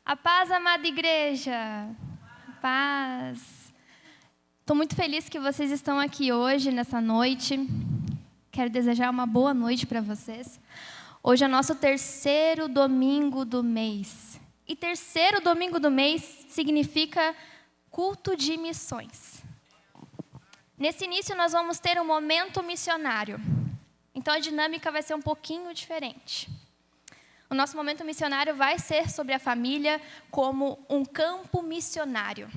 A paz, amada igreja. Paz. Estou muito feliz que vocês estão aqui hoje, nessa noite. Quero desejar uma boa noite para vocês. Hoje é nosso terceiro domingo do mês. E terceiro domingo do mês significa culto de missões. Nesse início nós vamos ter um momento missionário. Então a dinâmica vai ser um pouquinho diferente. O nosso momento missionário vai ser sobre a família como um campo missionário.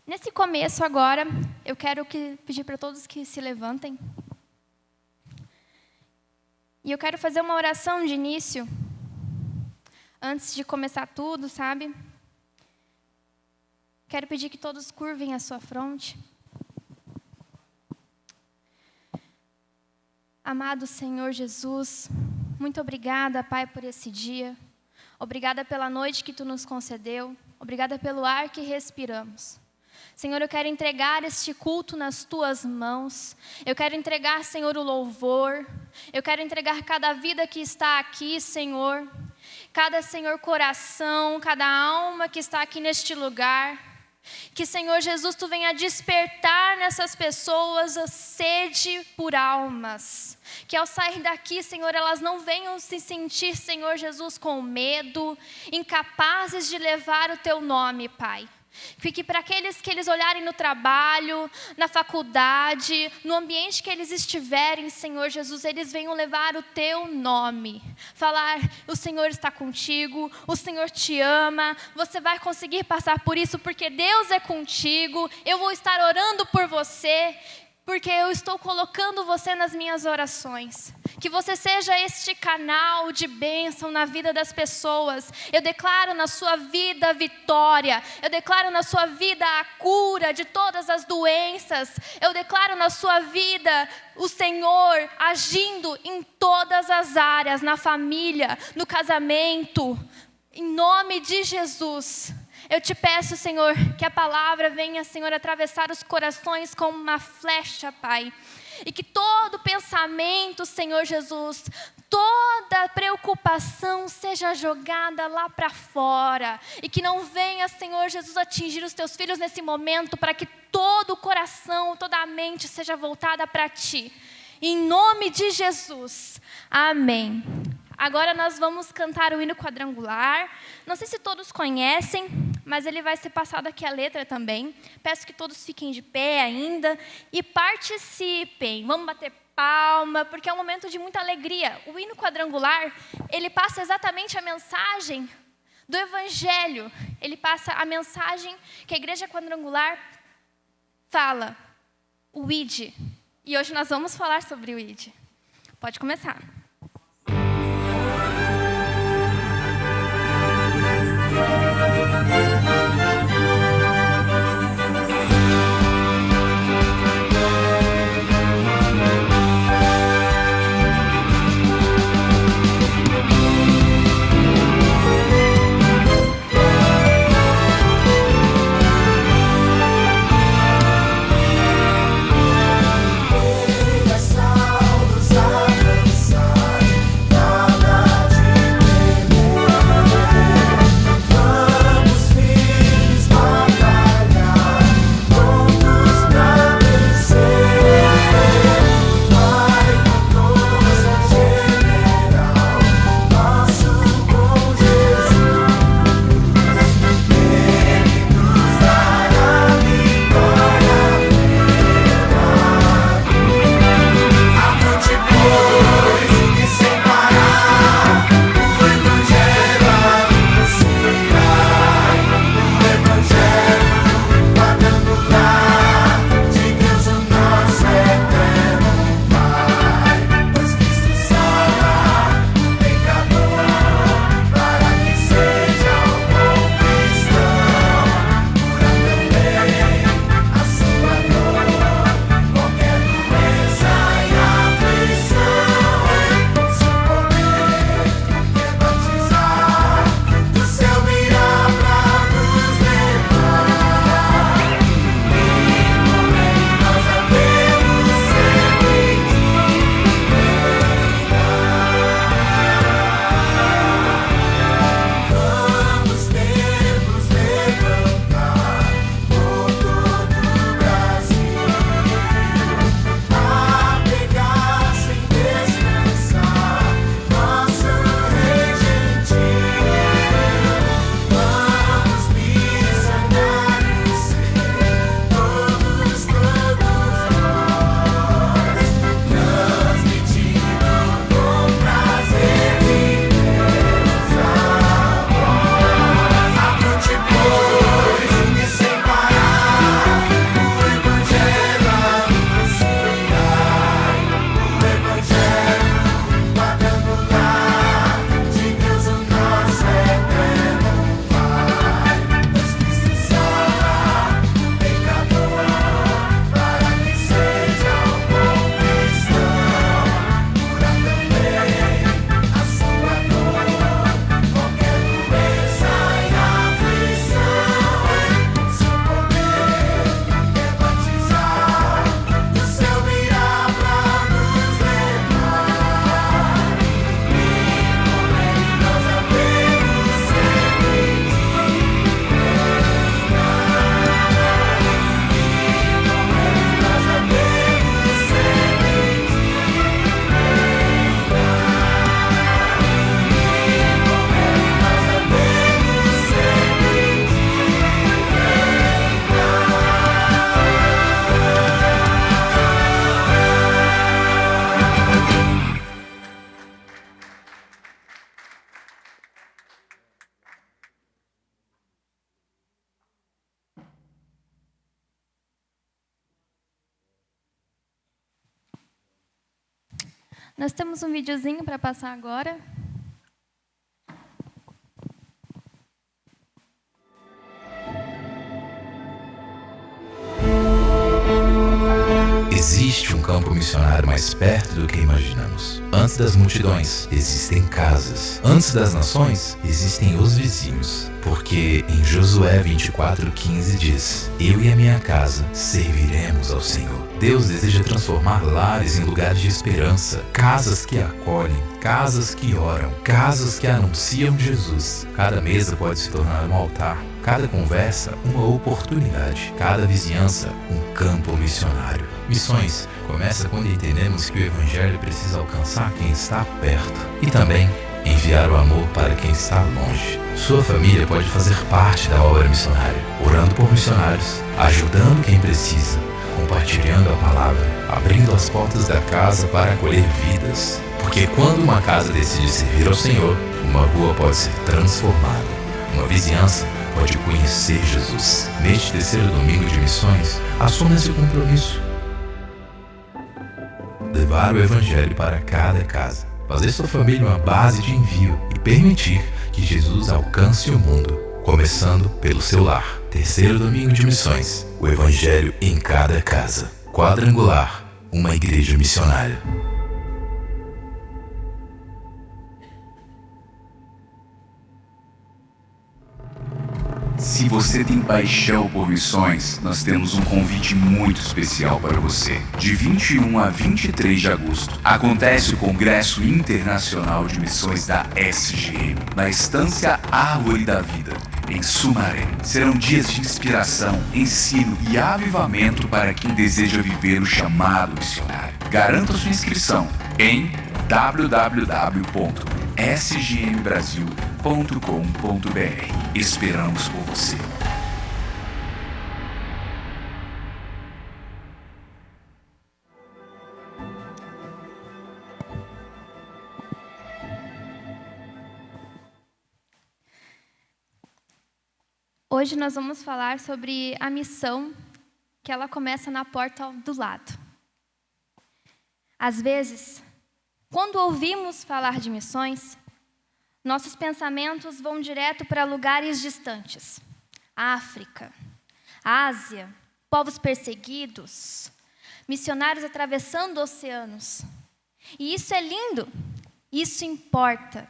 Nesse começo agora, eu quero pedir para todos que se levantem. E eu quero fazer uma oração de início, antes de começar tudo, sabe? Quero pedir que todos curvem a sua fronte. Amado Senhor Jesus, muito obrigada, Pai, por esse dia. Obrigada pela noite que Tu nos concedeu. Obrigada pelo ar que respiramos. Senhor, eu quero entregar este culto nas Tuas mãos. Eu quero entregar, Senhor, o louvor. Eu quero entregar cada vida que está aqui, Senhor. Cada, Senhor, coração, cada alma que está aqui neste lugar. Que, Senhor Jesus, Tu venha despertar nessas pessoas a sede por almas. Que ao sair daqui, Senhor, elas não venham se sentir, Senhor Jesus, com medo, incapazes de levar o Teu nome, Pai. Que para aqueles que eles olharem no trabalho, na faculdade, no ambiente que eles estiverem, Senhor Jesus, eles venham levar o Teu nome. Falar, o Senhor está contigo, o Senhor te ama, você vai conseguir passar por isso porque Deus é contigo, eu vou estar orando por você, porque eu estou colocando você nas minhas orações. Que você seja este canal de bênção na vida das pessoas. Eu declaro na sua vida a vitória. Eu declaro na sua vida a cura de todas as doenças. Eu declaro na sua vida o Senhor agindo em todas as áreas, na família, no casamento. Em nome de Jesus. Eu te peço, Senhor, que a palavra venha, Senhor, atravessar os corações como uma flecha, Pai. E que todo pensamento, Senhor Jesus, toda preocupação seja jogada lá para fora. E que não venha, Senhor Jesus, atingir os Teus filhos nesse momento, para que todo o coração, toda a mente seja voltada para Ti. Em nome de Jesus. Amém. Agora nós vamos cantar o hino quadrangular. Não sei se todos conhecem, mas ele vai ser passado aqui a letra também. Peço que todos fiquem de pé ainda e participem. Vamos bater palma, porque é um momento de muita alegria. O hino quadrangular, ele passa exatamente a mensagem do Evangelho. Ele passa a mensagem que a Igreja Quadrangular fala, o ID. E hoje nós vamos falar sobre o ID. Pode começar. Vamos Nós temos um videozinho para passar agora. Existe um campo missionário mais perto do que imaginamos. Antes das multidões, existem casas. Antes das nações, existem os vizinhos. Porque em Josué 24:15 diz: Eu e a minha casa serviremos ao Senhor. Deus deseja transformar lares em lugares de esperança, casas que acolhem, casas que oram, casas que anunciam Jesus. Cada mesa pode se tornar um altar, cada conversa uma oportunidade, cada vizinhança um campo missionário. Missões começa quando entendemos que o Evangelho precisa alcançar quem está perto e também enviar o amor para quem está longe. Sua família pode fazer parte da obra missionária, orando por missionários, ajudando quem precisa, compartilhando a palavra, abrindo as portas da casa para acolher vidas. Porque quando uma casa decide servir ao Senhor, uma rua pode ser transformada, uma vizinhança pode conhecer Jesus. Neste terceiro domingo de missões, assuma esse compromisso. Levar o Evangelho para cada casa, fazer sua família uma base de envio e permitir que Jesus alcance o mundo, começando pelo seu lar. Terceiro domingo de missões, o Evangelho em cada casa. Quadrangular, uma igreja missionária. Se você tem paixão por missões, nós temos um convite muito especial para você. De 21 a 23 de agosto, acontece o Congresso Internacional de Missões da SGM, na Estância Árvore da Vida, em Sumaré. Serão dias de inspiração, ensino e avivamento para quem deseja viver o chamado missionário. Garanta sua inscrição em www.sgmbrasil.com.br. Esperamos por você. Hoje nós vamos falar sobre a missão que ela começa na porta do lado. Às vezes, quando ouvimos falar de missões, nossos pensamentos vão direto para lugares distantes. África, Ásia, povos perseguidos, missionários atravessando oceanos. E isso é lindo, isso importa.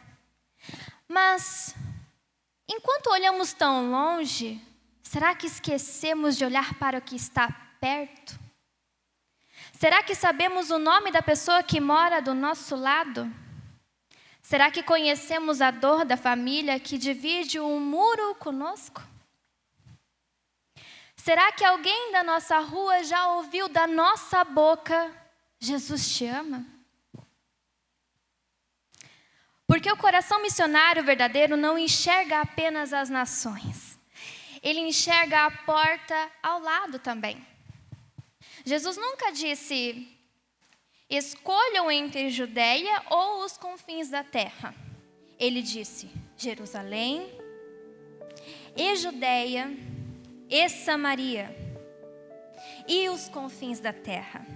Mas, enquanto olhamos tão longe, será que esquecemos de olhar para o que está perto? Será que sabemos o nome da pessoa que mora do nosso lado? Será que conhecemos a dor da família que divide um muro conosco? Será que alguém da nossa rua já ouviu da nossa boca, Jesus te ama? Porque o coração missionário verdadeiro não enxerga apenas as nações. Ele enxerga a porta ao lado também. Jesus nunca disse: escolham entre Judeia ou os confins da terra. Ele disse: Jerusalém, e Judeia, e Samaria, e os confins da terra.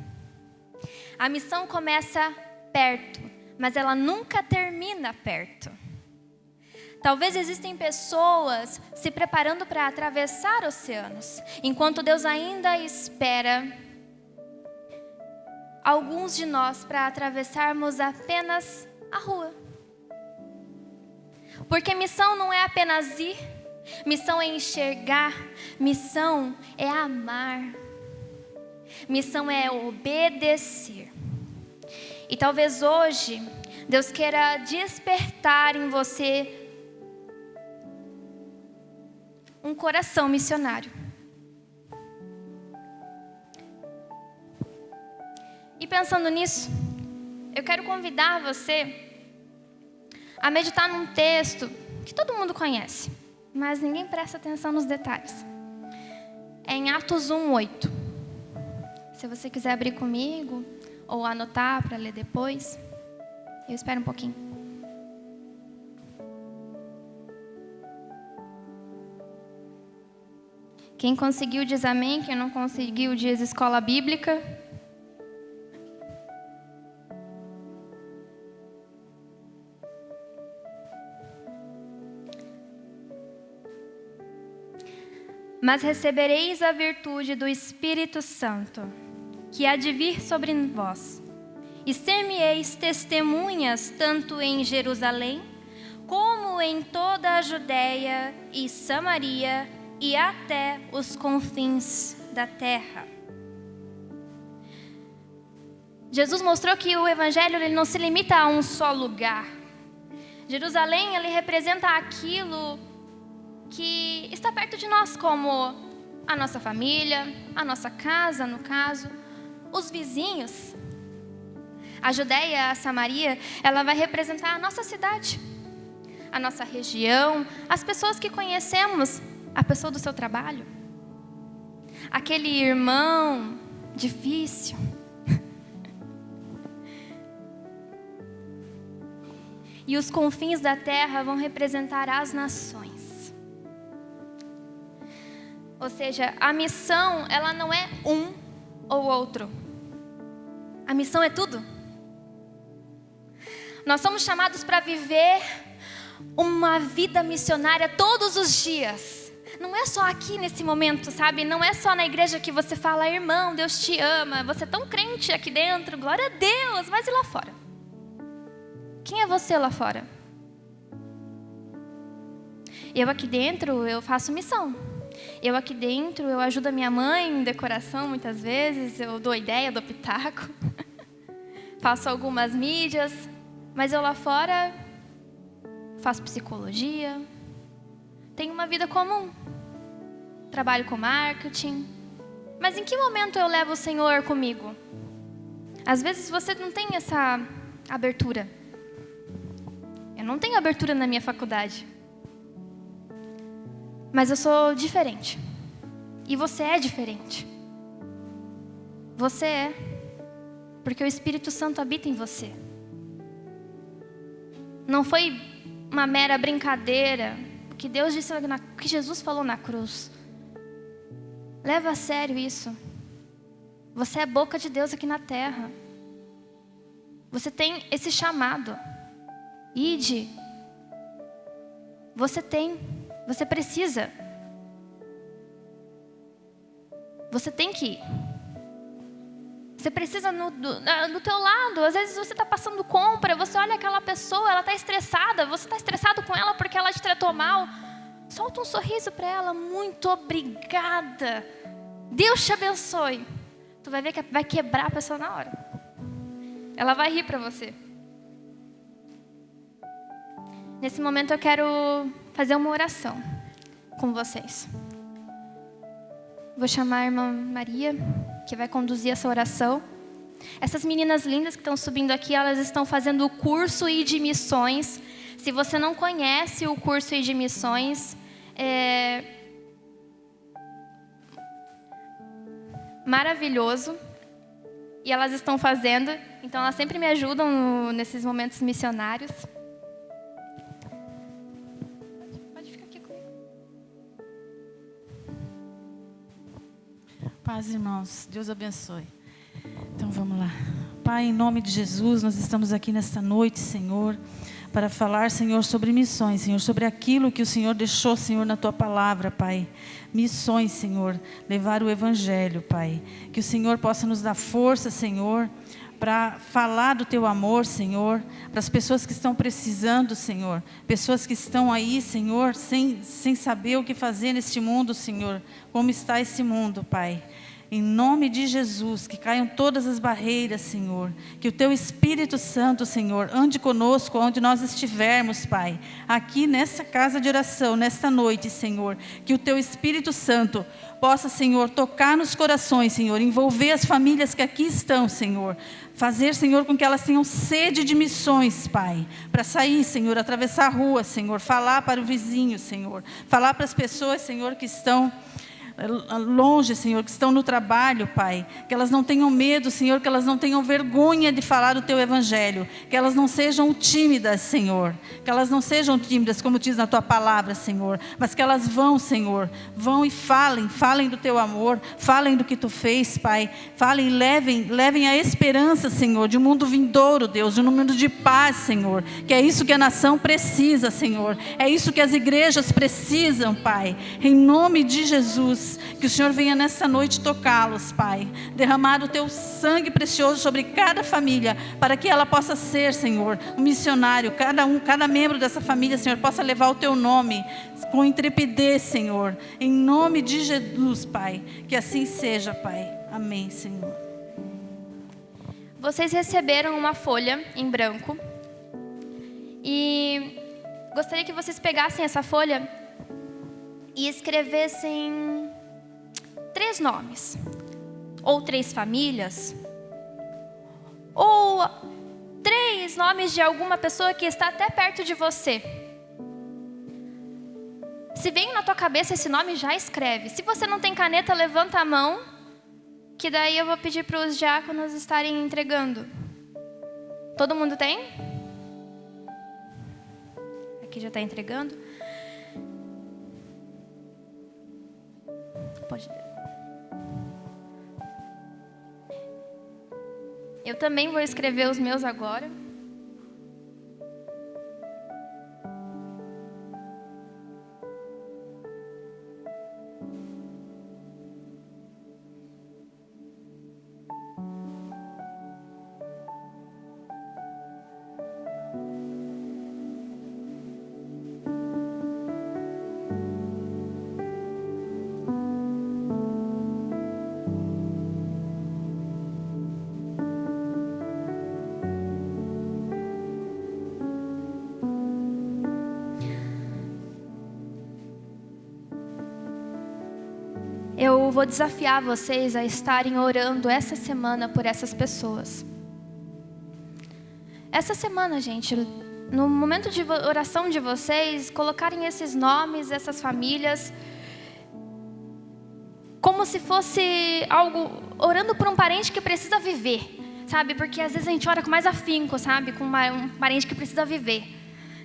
A missão começa perto, mas ela nunca termina perto. Talvez existem pessoas se preparando para atravessar oceanos, enquanto Deus ainda espera alguns de nós para atravessarmos apenas a rua. Porque missão não é apenas ir, missão é enxergar, missão é amar, missão é obedecer. E talvez hoje Deus queira despertar em você um coração missionário. E pensando nisso, eu quero convidar você a meditar num texto que todo mundo conhece, mas ninguém presta atenção nos detalhes. É em Atos 1:8. Se você quiser abrir comigo ou anotar para ler depois, eu espero um pouquinho. Quem conseguiu diz amém, quem não conseguiu diz escola bíblica. Mas recebereis a virtude do Espírito Santo, que há de vir sobre vós, e ser-me-eis testemunhas tanto em Jerusalém, como em toda a Judéia e Samaria e até os confins da terra. Jesus mostrou que o Evangelho ele não se limita a um só lugar. Jerusalém ele representa aquilo que está perto de nós, como a nossa família, a nossa casa, no caso, os vizinhos. A Judéia, a Samaria, ela vai representar a nossa cidade, a nossa região, as pessoas que conhecemos, a pessoa do seu trabalho, aquele irmão difícil. E os confins da terra vão representar as nações. Ou seja, a missão, ela não é um ou outro. A missão é tudo. Nós somos chamados para viver uma vida missionária todos os dias. Não é só aqui nesse momento, sabe? Não é só na igreja que você fala, irmão, Deus te ama. Você é tão crente aqui dentro, glória a Deus, mas e lá fora? Quem é você lá fora? Eu aqui dentro, eu faço missão. Eu aqui dentro, eu ajudo a minha mãe em decoração muitas vezes. Eu dou ideia, dou pitaco. Faço algumas mídias. Mas eu lá fora, faço psicologia. Tenho uma vida comum. Trabalho com marketing. Mas em que momento eu levo o Senhor comigo? Às vezes você não tem essa abertura. Eu não tenho abertura na minha faculdade. Mas eu sou diferente. E você é diferente. Você é. Porque o Espírito Santo habita em você. Não foi uma mera brincadeira. O que Deus disse, o que Jesus falou na cruz. Leva a sério isso. Você é a boca de Deus aqui na terra. Você tem esse chamado. Ide. Você tem. Você precisa. Você tem que ir. Você precisa do teu lado. Às vezes você está passando compra, você olha aquela pessoa, ela está estressada, você está estressado com ela porque ela te tratou mal. Solta um sorriso para ela. Muito obrigada. Deus te abençoe. Tu vai ver que vai quebrar a pessoa na hora. Ela vai rir para você. Nesse momento eu quero fazer uma oração com vocês. Vou chamar a irmã Maria, que vai conduzir essa oração. Essas meninas lindas que estão subindo aqui, elas estão fazendo o curso de missões. Se você não conhece o curso de missões, é maravilhoso. E elas estão fazendo, então elas sempre me ajudam nesses momentos missionários. Paz, irmãos. Deus abençoe. Então vamos lá. Pai, em nome de Jesus, nós estamos aqui nesta noite, Senhor, para falar, Senhor, sobre missões, Senhor, sobre aquilo que o Senhor deixou, Senhor, na Tua palavra, Pai. Missões, Senhor, levar o Evangelho, Pai. Que o Senhor possa nos dar força, Senhor, para falar do Teu amor, Senhor, para as pessoas que estão precisando, Senhor, pessoas que estão aí, Senhor, sem saber o que fazer neste mundo, Senhor, como está esse mundo, Pai. Em nome de Jesus, que caiam todas as barreiras, Senhor. Que o Teu Espírito Santo, Senhor, ande conosco onde nós estivermos, Pai. Aqui nessa casa de oração, nesta noite, Senhor. Que o Teu Espírito Santo possa, Senhor, tocar nos corações, Senhor. Envolver as famílias que aqui estão, Senhor. Fazer, Senhor, com que elas tenham sede de missões, Pai. Para sair, Senhor, atravessar a rua, Senhor. Falar para o vizinho, Senhor. Falar para as pessoas, Senhor, que estão longe, Senhor, que estão no trabalho, Pai, que elas não tenham medo, Senhor, que elas não tenham vergonha de falar o Teu Evangelho, que elas não sejam tímidas, Senhor, que elas não sejam tímidas, como diz na Tua palavra, Senhor, mas que elas vão, Senhor, vão e falem do Teu amor, falem do que Tu fez, Pai, falem e levem a esperança, Senhor, de um mundo vindouro, Deus, de um mundo de paz, Senhor, que é isso que a nação precisa, Senhor, é isso que as igrejas precisam, Pai, em nome de Jesus. Que o Senhor venha nessa noite tocá-los, Pai, derramar o Teu sangue precioso sobre cada família, para que ela possa ser, Senhor, um missionário, cada membro dessa família, Senhor, possa levar o Teu nome com intrepidez, Senhor, em nome de Jesus, Pai, que assim seja, Pai, amém, Senhor. Vocês receberam uma folha em branco e gostaria que vocês pegassem essa folha e escrevessem 3 nomes, ou 3 famílias, ou 3 nomes de alguma pessoa que está até perto de você. Se vem na tua cabeça esse nome, já escreve. Se você não tem caneta, levanta a mão, que daí eu vou pedir para os diáconos estarem entregando. Todo mundo tem? Aqui já está entregando. Pode. Eu também vou escrever os meus agora. Eu vou desafiar vocês a estarem orando essa semana por essas pessoas. Essa semana, gente, no momento de oração de vocês, colocarem esses nomes, essas famílias, como se fosse algo, orando por um parente que precisa viver, sabe? Porque às vezes a gente ora com mais afinco, sabe? Com um parente que precisa viver.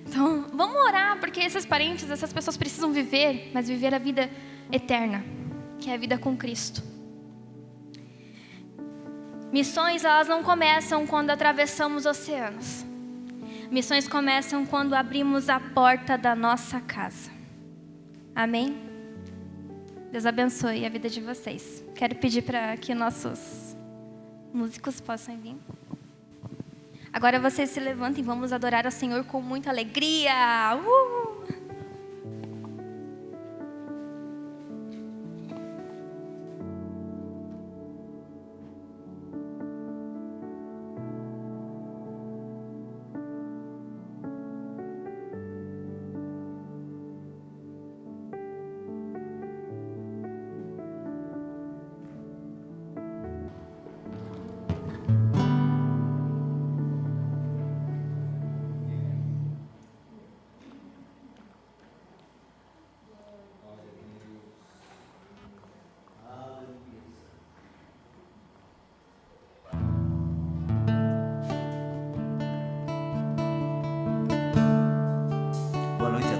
Então, vamos orar, porque esses parentes, essas pessoas precisam viver, mas viver a vida eterna, que é a vida com Cristo. Missões, elas não começam quando atravessamos oceanos. Missões começam quando abrimos a porta da nossa casa. Amém? Deus abençoe a vida de vocês. Quero pedir para que nossos músicos possam vir. Agora vocês se levantem, vamos adorar ao Senhor com muita alegria.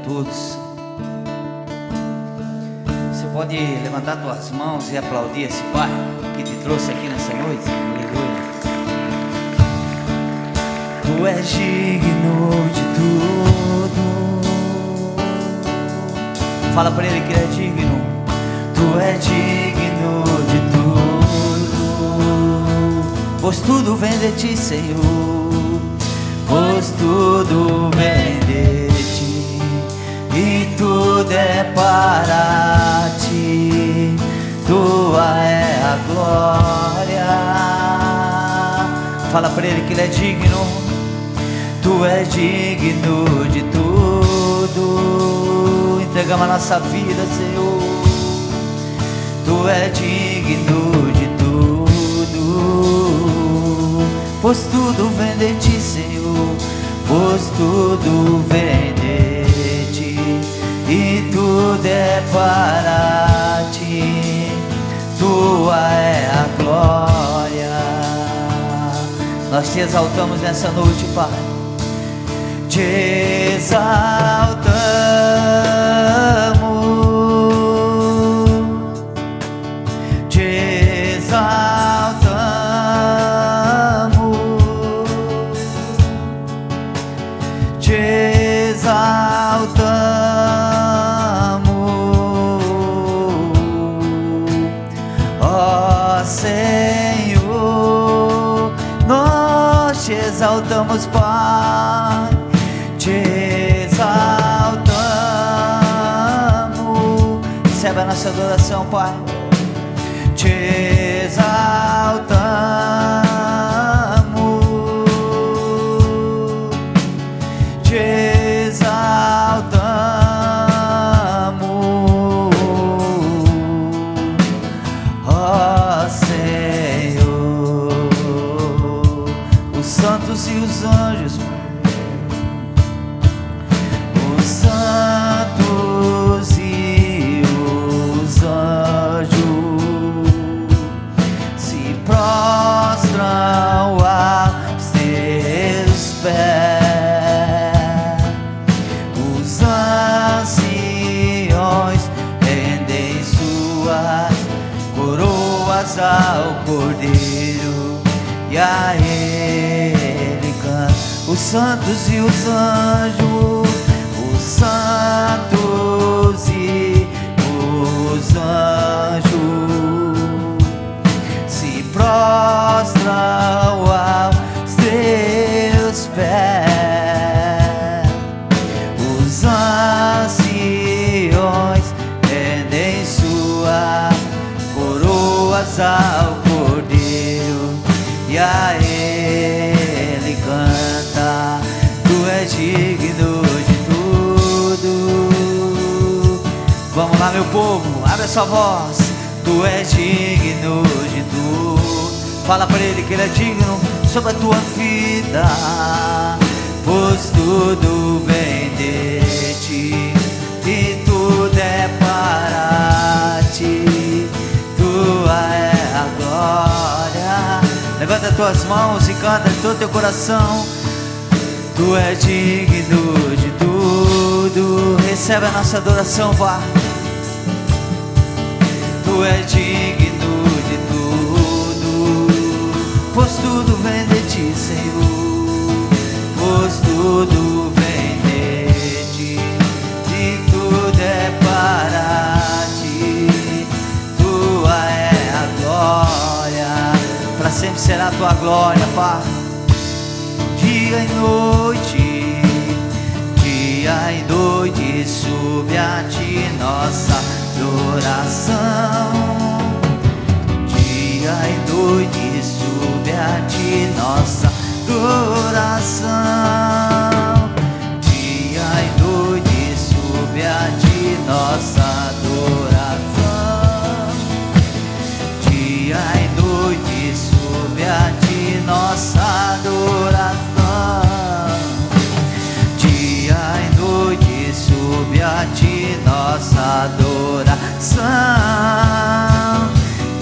Todos. Você pode levantar tuas mãos e aplaudir esse Pai que te trouxe aqui nessa noite. Aleluia. Tu és digno de tudo. Fala para Ele que Ele é digno. Tu és digno de tudo, pois tudo vem de Ti, Senhor. Pois tudo vem de Ti e tudo é para Ti, Tua é a glória. Fala para Ele que Ele é digno. Tu és digno de tudo. Entregamos a nossa vida, Senhor. Tu és digno de tudo, pois tudo vem de Ti, Senhor. Pois tudo vem de Ti e tudo é para Ti. tua é a glória. Nós te exaltamos nessa noite, Pai. Te exaltamos, te exaltamos, te exaltamos, ó Senhor, nós te exaltamos, Pai. Te exaltamos. Recebe a nossa adoração, Pai. Te exaltamos, te exaltamos, ó Senhor. Os santos e os anjos, santos e os anjos se prostram aos teus pés. Os anciões rendem suas coroas ao Cordeiro e a Ele cantam os santos e os anjos. Santos e os anjos se prostram aos teus pés. Os anciões rendem suas coroas ao Cordeiro e a Ele canta. Tu és digno de vamos lá, meu povo, abre a sua voz. Tu és digno de tudo. Fala pra Ele que Ele é digno sobre a tua vida, pois tudo vem de ti e tudo é para ti. Tua é a glória. Levanta tuas mãos e canta de todo teu coração. Tu és digno de tudo. Recebe a nossa adoração, Pai. Tu és digno de tudo, pois tudo vem de ti, Senhor. Pois tudo vem de ti e tudo é para ti. Tua é a glória, para sempre será a tua glória, Pai. Dia e noite, dia e noite, sube a ti nossa adoração. Dia e noite, sube a ti nossa adoração. Dia e noite, sube a ti nossa adoração. Dia e noite, sube a ti nossa adoração. Dia e noite, sube a ti nossa adoração.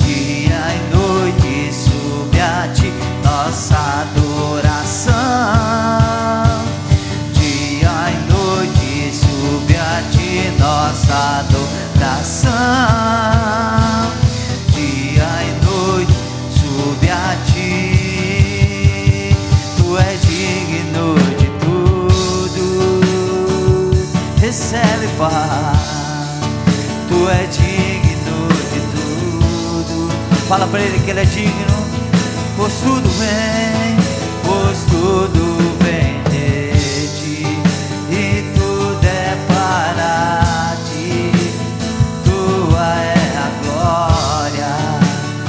Dia e noite, sube a ti nossa adoração. Dia e noite, sube a ti nossa adoração. Dia e noite, sube a ti. Tu és digno de tudo. Recebe, Pai. Tu és digno de tudo. Fala pra Ele que Ele é digno. Pois tudo vem de ti e tudo é para ti. Tua é a glória.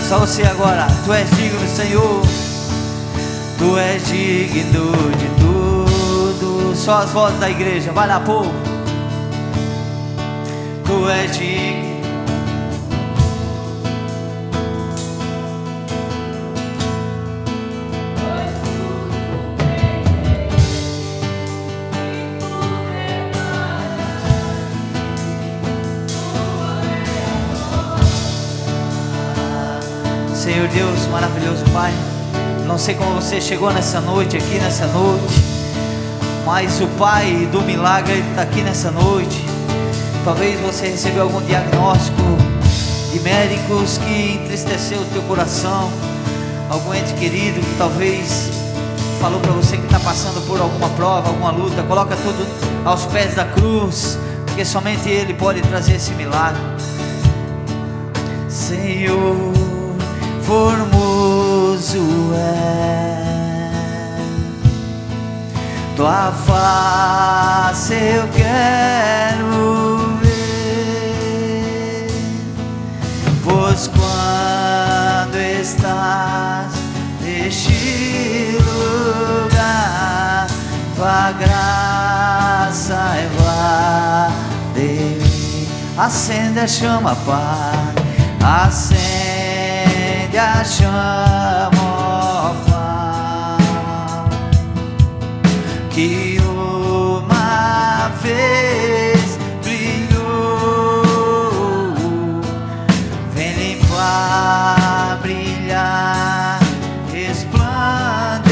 Só você agora. Tu és digno, Senhor. Tu és digno de tudo. Só as vozes da igreja. Vai lá, povo. Tu és digno. Senhor Deus maravilhoso, Pai. Não sei como você chegou nessa noite, aqui nessa noite, mas o Pai do milagre, Ele está aqui nessa noite. Talvez você recebeu algum diagnóstico de médicos que entristeceu o teu coração, algum ente querido que talvez falou para você que está passando por alguma prova, alguma luta. Coloca tudo aos pés da cruz, porque somente Ele pode trazer esse milagre. Senhor, formoso é tua face, eu quero ver, pois quando estás neste lugar, tua graça invade mim. Acende a chama, Pai, acende a chama, ó Pai, que uma vez brilhou, vem limpar, brilhar, resplandecer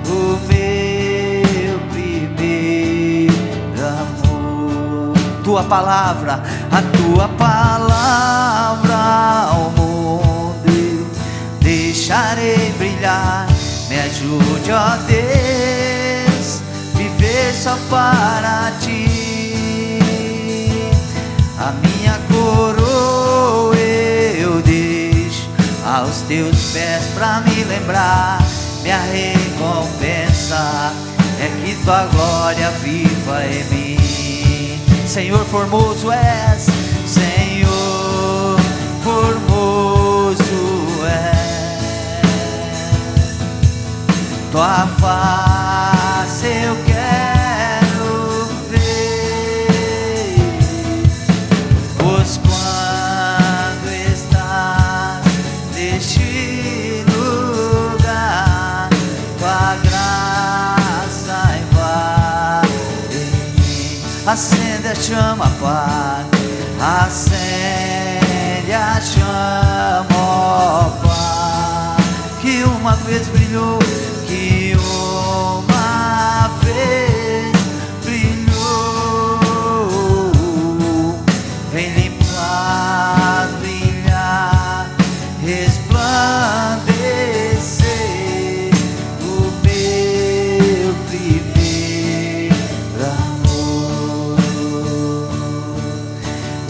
o meu primeiro amor. Tua palavra, a tua palavra ao mundo eu deixarei brilhar. Me ajude, ó Deus, viver só para ti. A minha coroa eu deixo aos teus pés pra me lembrar. Minha recompensa é que tua glória viva em mim. Senhor, formoso és, Senhor, formoso é tua face, eu quero ver, pois quando estás neste lugar, tua graça invade mim. Acende a chama, Pai, acende a chama, ó Pai, que uma vez brilhou, que uma vez brilhou, vem limpar, brilhar, resplandecer o meu primeiro amor,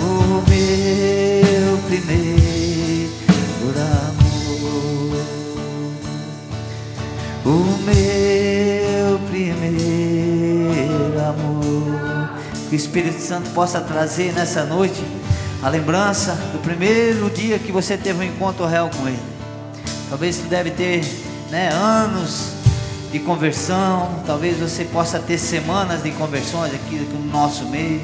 o meu primeiro amor, o meu primeiro amor. Que o Espírito Santo possa trazer nessa noite a lembrança do primeiro dia que você teve um encontro real com Ele. Talvez você deve ter, anos de conversão, talvez você possa ter semanas de conversões aqui no nosso meio.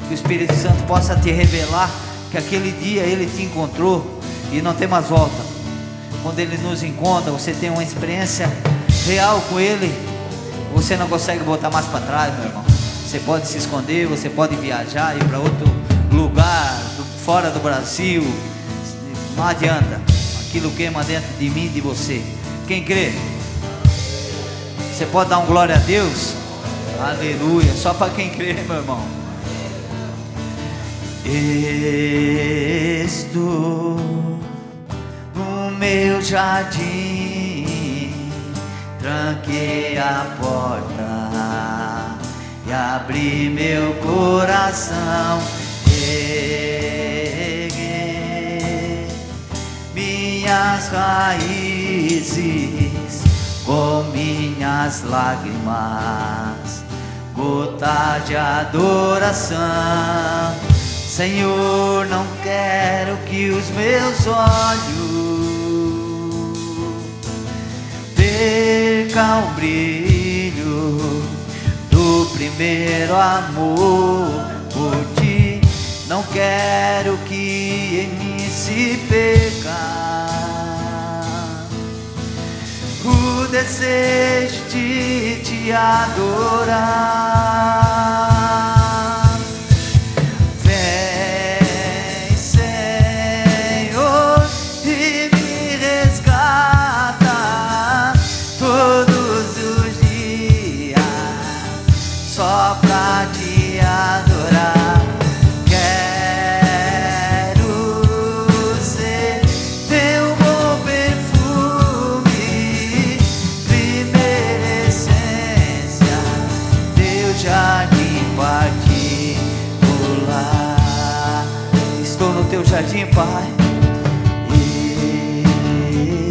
Que o Espírito Santo possa te revelar que aquele dia Ele te encontrou e não tem mais volta. Quando Ele nos encontra, você tem uma experiência real com Ele, você não consegue voltar mais para trás, meu irmão. Você pode se esconder, você pode viajar, ir para outro lugar, fora do Brasil, não adianta, aquilo queima dentro de mim e de você. Quem crê? Você pode dar um glória a Deus? Aleluia, só para quem crê, meu irmão. Estou no meu jardim, tranquei a porta e abri meu coração. Erguei minhas raízes com minhas lágrimas, gota de adoração. Senhor, não quero que os meus olhos percam o brilho do primeiro amor por ti. Não quero que em mim se perca o desejo de te adorar. Vem, Senhor jardim, Pai.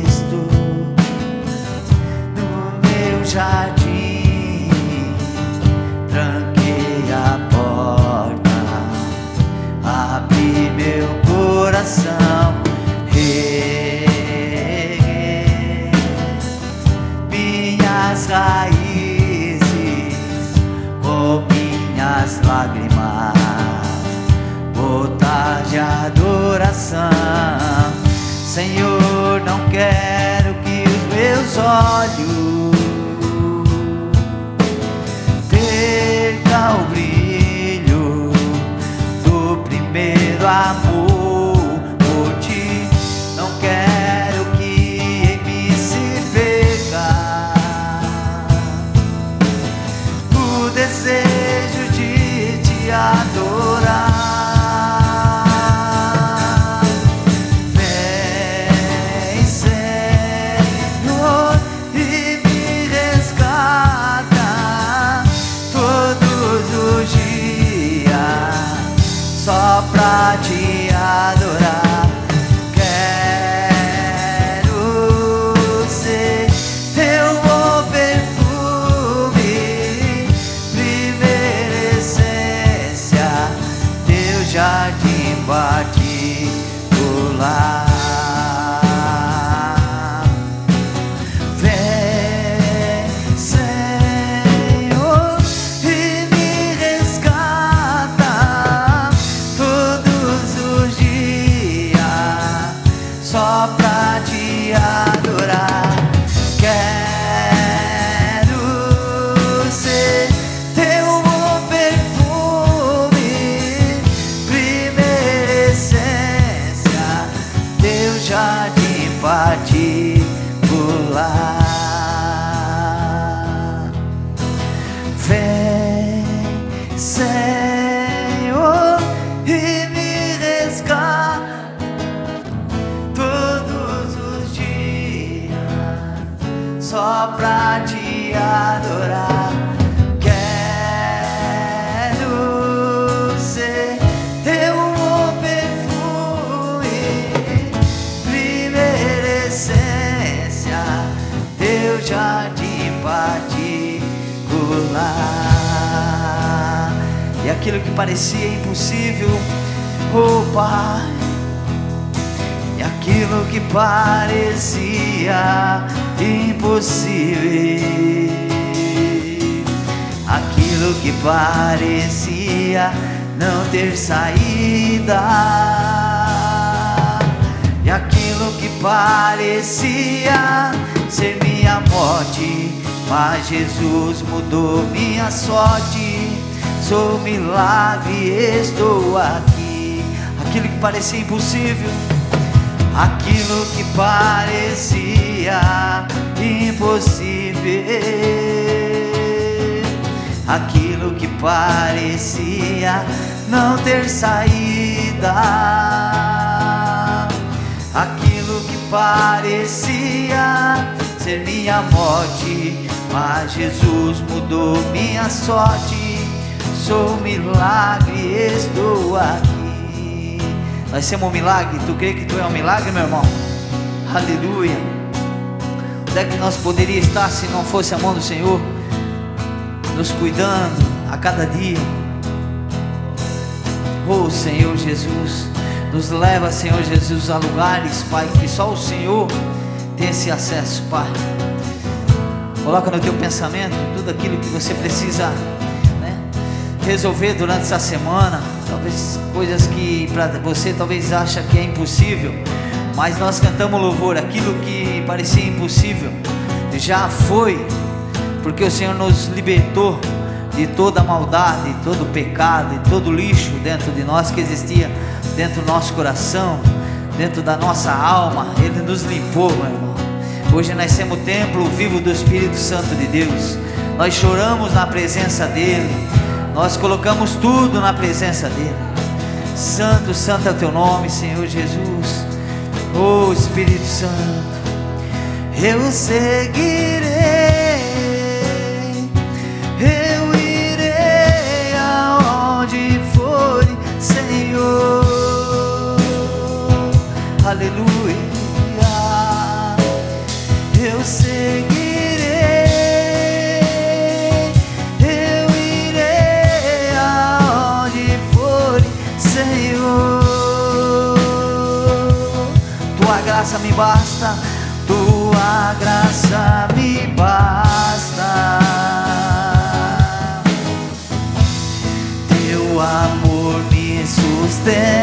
Estou no meu jardim, tranquei a porta, abri meu coração, reguei minhas raízes com minhas lágrimas, gotas de adoração. Senhor, não quero que os meus olhos percam o brilho do primeiro amor por ti. Não quero que em mim se perca o desejo de te adorar. Vem, Senhor, e me resgata todos os dias, só pra te adorar. Quero ser teu bom perfume, primeira essência, teu jardim particular. Vem, Senhor, e me resgata todos os dias, só pra te adorar. Quero ser teu bom perfume, primeira essência, teu jardim particular. Vem, Senhor, e me resgata todos os dias, só pra te adorar. Quero ser teu bom perfume, primeira essência, teu jardim particular. E aquilo que parecia impossível, oh Pai, e aquilo que parecia impossível, aquilo que parecia não ter saída, e aquilo que parecia ser minha morte, mas Jesus mudou minha sorte. Sou milagre, estou aqui. Aquilo que parecia impossível, aquilo que parecia impossível, aquilo que parecia não ter saída, aquilo que parecia ser minha morte, mas Jesus mudou minha sorte. Sou milagre, estou aqui. Nós somos um milagre. Tu crê que tu é um milagre, meu irmão? Aleluia. Onde é que nós poderíamos estar se não fosse a mão do Senhor nos cuidando a cada dia? Oh Senhor Jesus, nos leva, Senhor Jesus, a lugares, Pai, que só o Senhor tem esse acesso, Pai. Coloca no teu pensamento tudo aquilo que você precisa, né, resolver durante essa semana. Talvez coisas que para você talvez acha que é impossível, mas nós cantamos louvor. Aquilo que parecia impossível já foi, porque o Senhor nos libertou de toda a maldade, todo o pecado e todo o lixo dentro de nós que existia dentro do nosso coração, dentro da nossa alma. Ele nos limpou, meu irmão. Hoje nós temos o templo vivo do Espírito Santo de Deus. Nós choramos na presença dEle, nós colocamos tudo na presença dEle. Santo, santo é o teu nome, Senhor Jesus. Oh Espírito Santo, eu seguirei, eu irei aonde for, Senhor. seguirei, eu irei aonde for, Senhor. Tua graça me basta, tua graça me basta. Teu amor me sustenta.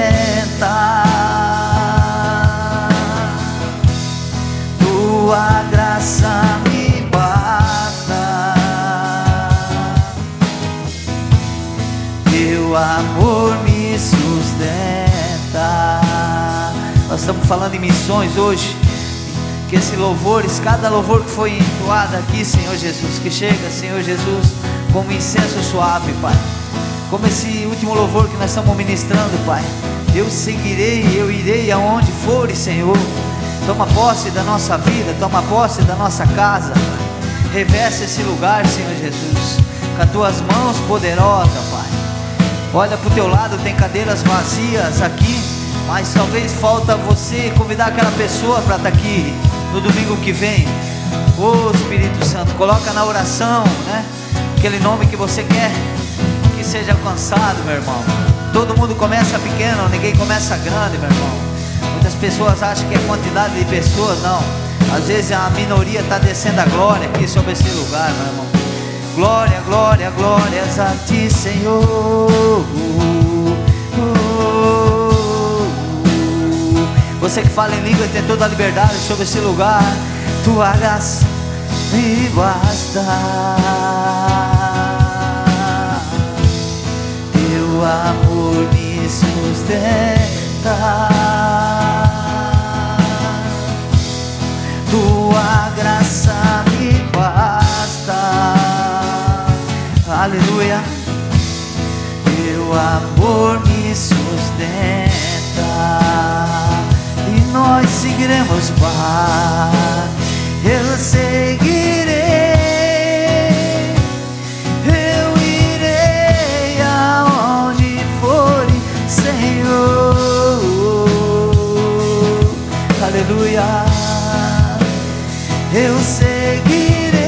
Tua graça me basta. Teu amor me sustenta. Nós estamos falando em missões hoje. Que esse louvores, cada louvor que foi entoado aqui, Senhor Jesus, que chega, Senhor Jesus, como incenso suave, Pai. Como esse último louvor que nós estamos ministrando, Pai. Eu seguirei, eu irei aonde for, Senhor. Toma posse da nossa vida, toma posse da nossa casa. Reveste esse lugar, Senhor Jesus, com as tuas mãos poderosas, Pai. Olha para o teu lado, tem cadeiras vazias aqui, mas talvez falta você convidar aquela pessoa para estar aqui no domingo que vem. Ô Espírito Santo, coloca na oração, né? Aquele nome que você quer que seja alcançado, meu irmão. Todo mundo começa pequeno, ninguém começa grande, meu irmão. Muitas pessoas acham que é quantidade de pessoas, não. Às vezes a minoria está descendo a glória aqui sobre esse lugar, meu irmão. Glória, glória, glórias a ti, Senhor. Você que fala em língua tem toda a liberdade sobre esse lugar. Tua graça me basta. Teu amor me sustenta. Tua graça me basta. Aleluia. Teu amor me sustenta. E nós seguiremos, Pai. Eu seguirei, eu irei aonde for, Senhor. Aleluia. Eu seguirei,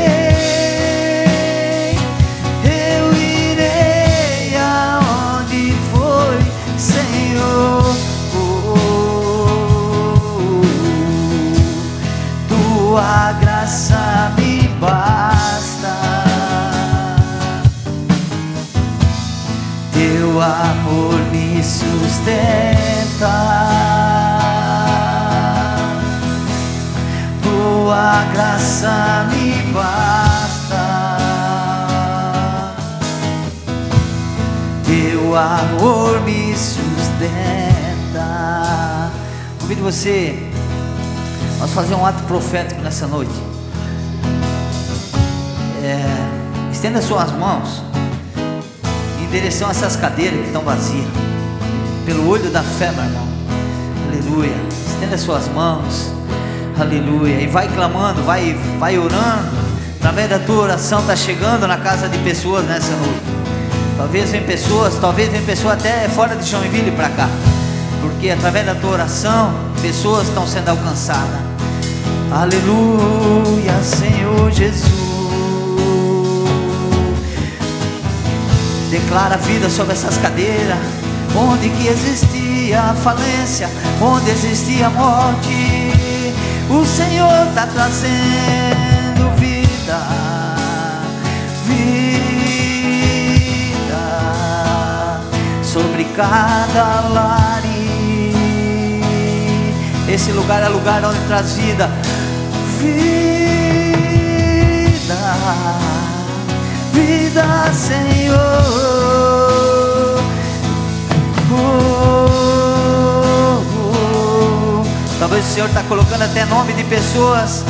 eu irei aonde for, Senhor. Tua graça me basta. Teu amor me sustenta. Tua graça me basta. Teu amor me sustenta. Convido você, vamos fazer um ato profético nessa noite. Estenda suas mãos em direção a essas cadeiras que estão vazias. Pelo olho da fé, meu irmão. Aleluia. Estenda suas mãos. Aleluia. E vai clamando, vai orando. Através da tua oração está chegando na casa de pessoas nessa noite. Talvez venham pessoas até fora de Joinville para cá. Porque através da tua oração, pessoas estão sendo alcançadas. Aleluia, Senhor Jesus. Declara vida sobre essas cadeiras. Onde que existia falência, onde existia morte, o Senhor está trazendo vida, vida sobre cada lar. Esse lugar é lugar onde traz vida, vida, vida, Senhor. Talvez o Senhor está colocando até nome de pessoas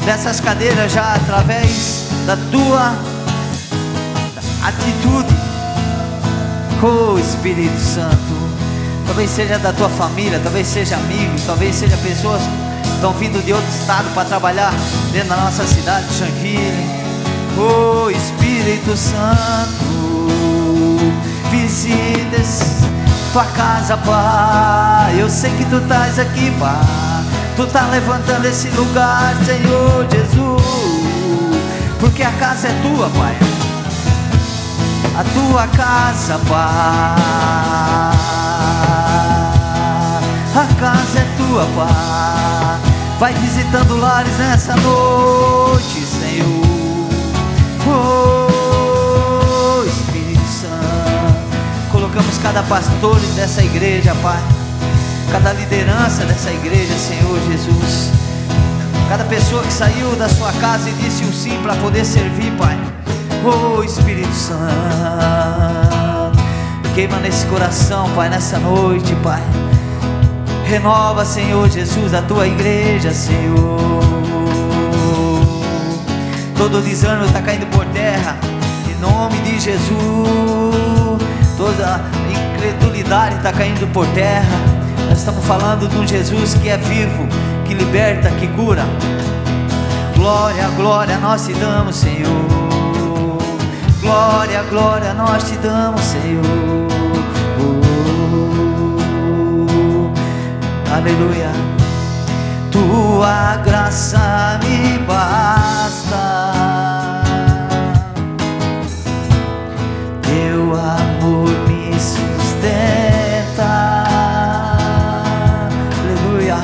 nessas cadeiras já através da tua atitude. Oh Espírito Santo, talvez seja da tua família, talvez seja amigos, talvez seja pessoas que estão vindo de outro estado para trabalhar dentro da nossa cidade de Joinville. Oh Espírito Santo, visita tua casa, Pai. Eu sei que tu estás aqui, Pai. Tu tá levantando esse lugar, Senhor Jesus, porque a casa é tua, Pai. A tua casa, Pai. A casa é tua, Pai. Vai visitando lares nessa noite, Senhor. Oh, Espírito Santo. Colocamos cada pastor dessa igreja, Pai. Cada liderança dessa igreja, Senhor Jesus. Cada pessoa que saiu da sua casa e disse um sim para poder servir, Pai. Oh, Espírito Santo, queima nesse coração, Pai, nessa noite, Pai. Renova, Senhor Jesus, a tua igreja, Senhor. Todo desânimo está caindo por terra, em nome de Jesus. Toda incredulidade está caindo por terra. Nós estamos falando de um Jesus que é vivo, que liberta, que cura. Glória, glória nós te damos, Senhor. Glória, glória nós te damos, Senhor. Aleluia. Tua graça me basta, teu amor me sustenta. Aleluia.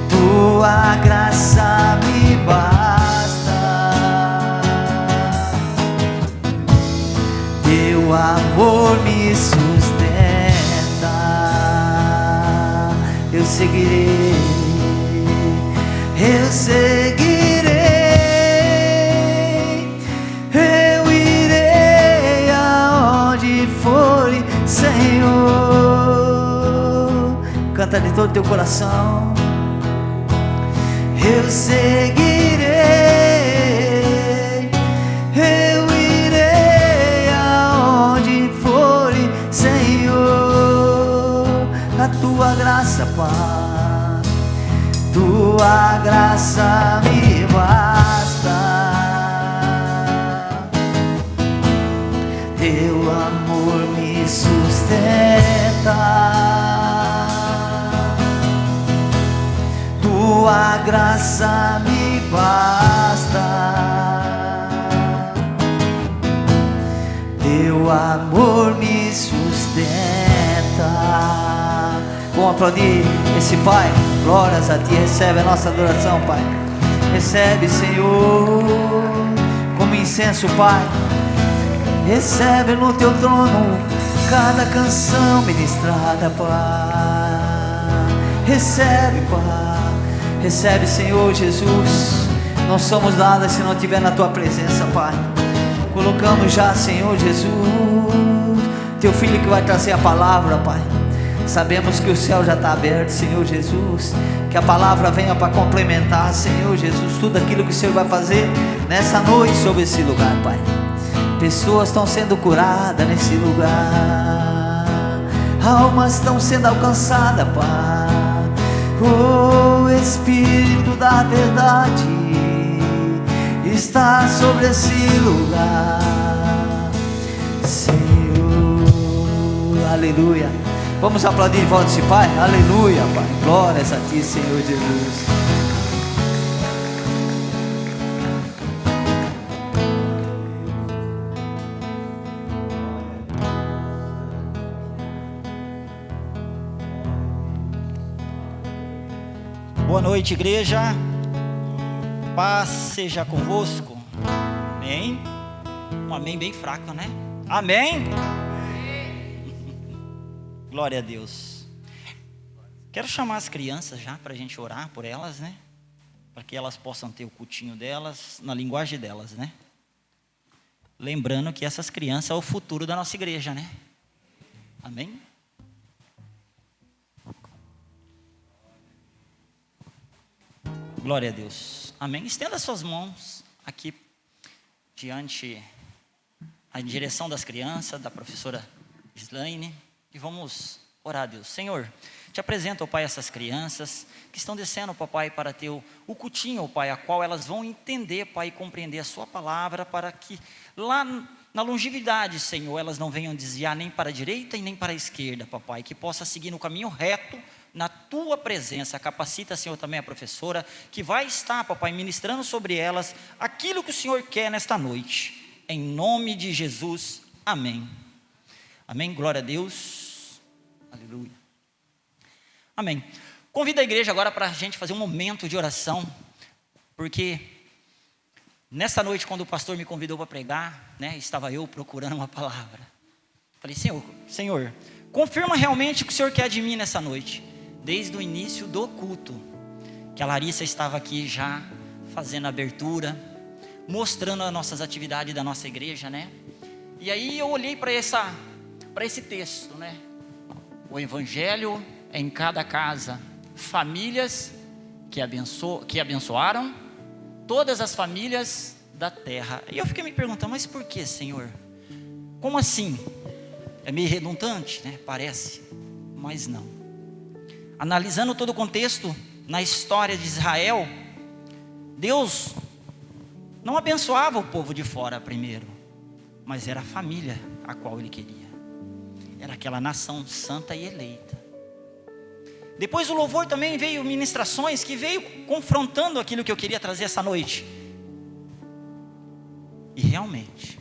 Tua graça me basta, teu amor me sustenta. Eu seguirei, eu seguirei, eu irei aonde for, Senhor. Canta de todo teu coração. Eu seguirei, eu irei aonde for, Senhor. A tua graça, Pai, tua graça me basta, teu amor me sustenta. Tua graça me basta, teu amor me sustenta. Vamos aplaudir esse Pai. Glórias a ti. Recebe a nossa adoração, Pai. Recebe, Senhor, como incenso, Pai. Recebe no teu trono cada canção ministrada, Pai. Recebe, Pai. Recebe, Senhor Jesus. Não somos nada se não estiver na tua presença, Pai. Colocamos já, Senhor Jesus, teu filho que vai trazer a palavra, Pai. Sabemos que o céu já está aberto, Senhor Jesus. Que a palavra venha para complementar, Senhor Jesus, tudo aquilo que o Senhor vai fazer nessa noite sobre esse lugar, Pai. Pessoas estão sendo curadas nesse lugar, almas estão sendo alcançadas, Pai. Oh, Espírito da verdade está sobre esse lugar, Senhor. Aleluia. Vamos aplaudir em volta desse Pai. Aleluia, Pai. Glórias a ti, Senhor Jesus. Boa noite, igreja. Paz seja convosco. Amém. Um amém bem fraco, né? Amém. Glória a Deus. Quero chamar as crianças já para a gente orar por elas, né? Para que elas possam ter o cultinho delas, na linguagem delas, né? Lembrando que essas crianças são o futuro da nossa igreja, né? Amém? Glória a Deus. Amém. Estenda suas mãos aqui diante, a direção das crianças, da professora Gislaine. E vamos orar a Deus. Senhor, te apresento, ó Pai, essas crianças que estão descendo, papai, para ter o cultinho, ó Pai, a qual elas vão entender, Pai, e compreender a sua palavra, para que lá na longevidade, Senhor, elas não venham desviar nem para a direita e nem para a esquerda, papai, que possa seguir no caminho reto, na tua presença. Capacita, Senhor, também a professora, que vai estar, papai, ministrando sobre elas aquilo que o Senhor quer nesta noite. Em nome de Jesus, amém. Amém, glória a Deus, aleluia. Amém. Convido a igreja agora para a gente fazer um momento de oração, porque nessa noite, quando o pastor me convidou para pregar, né, estava eu procurando uma palavra. Falei, Senhor, confirma realmente o que o Senhor quer de mim nessa noite. Desde o início do culto, que a Larissa estava aqui já fazendo a abertura, mostrando as nossas atividades da nossa igreja, né? E aí eu olhei para esse texto, né? O evangelho é em cada casa, famílias que abençoaram todas as famílias da terra. E eu fiquei me perguntando, mas por que, Senhor? Como assim? É meio redundante, né? Parece, mas não. Analisando todo o contexto na história de Israel, Deus não abençoava o povo de fora primeiro, mas era a família a qual Ele queria. Era aquela nação santa e eleita. Depois o louvor também veio ministrações que veio confrontando aquilo que eu queria trazer essa noite. E realmente,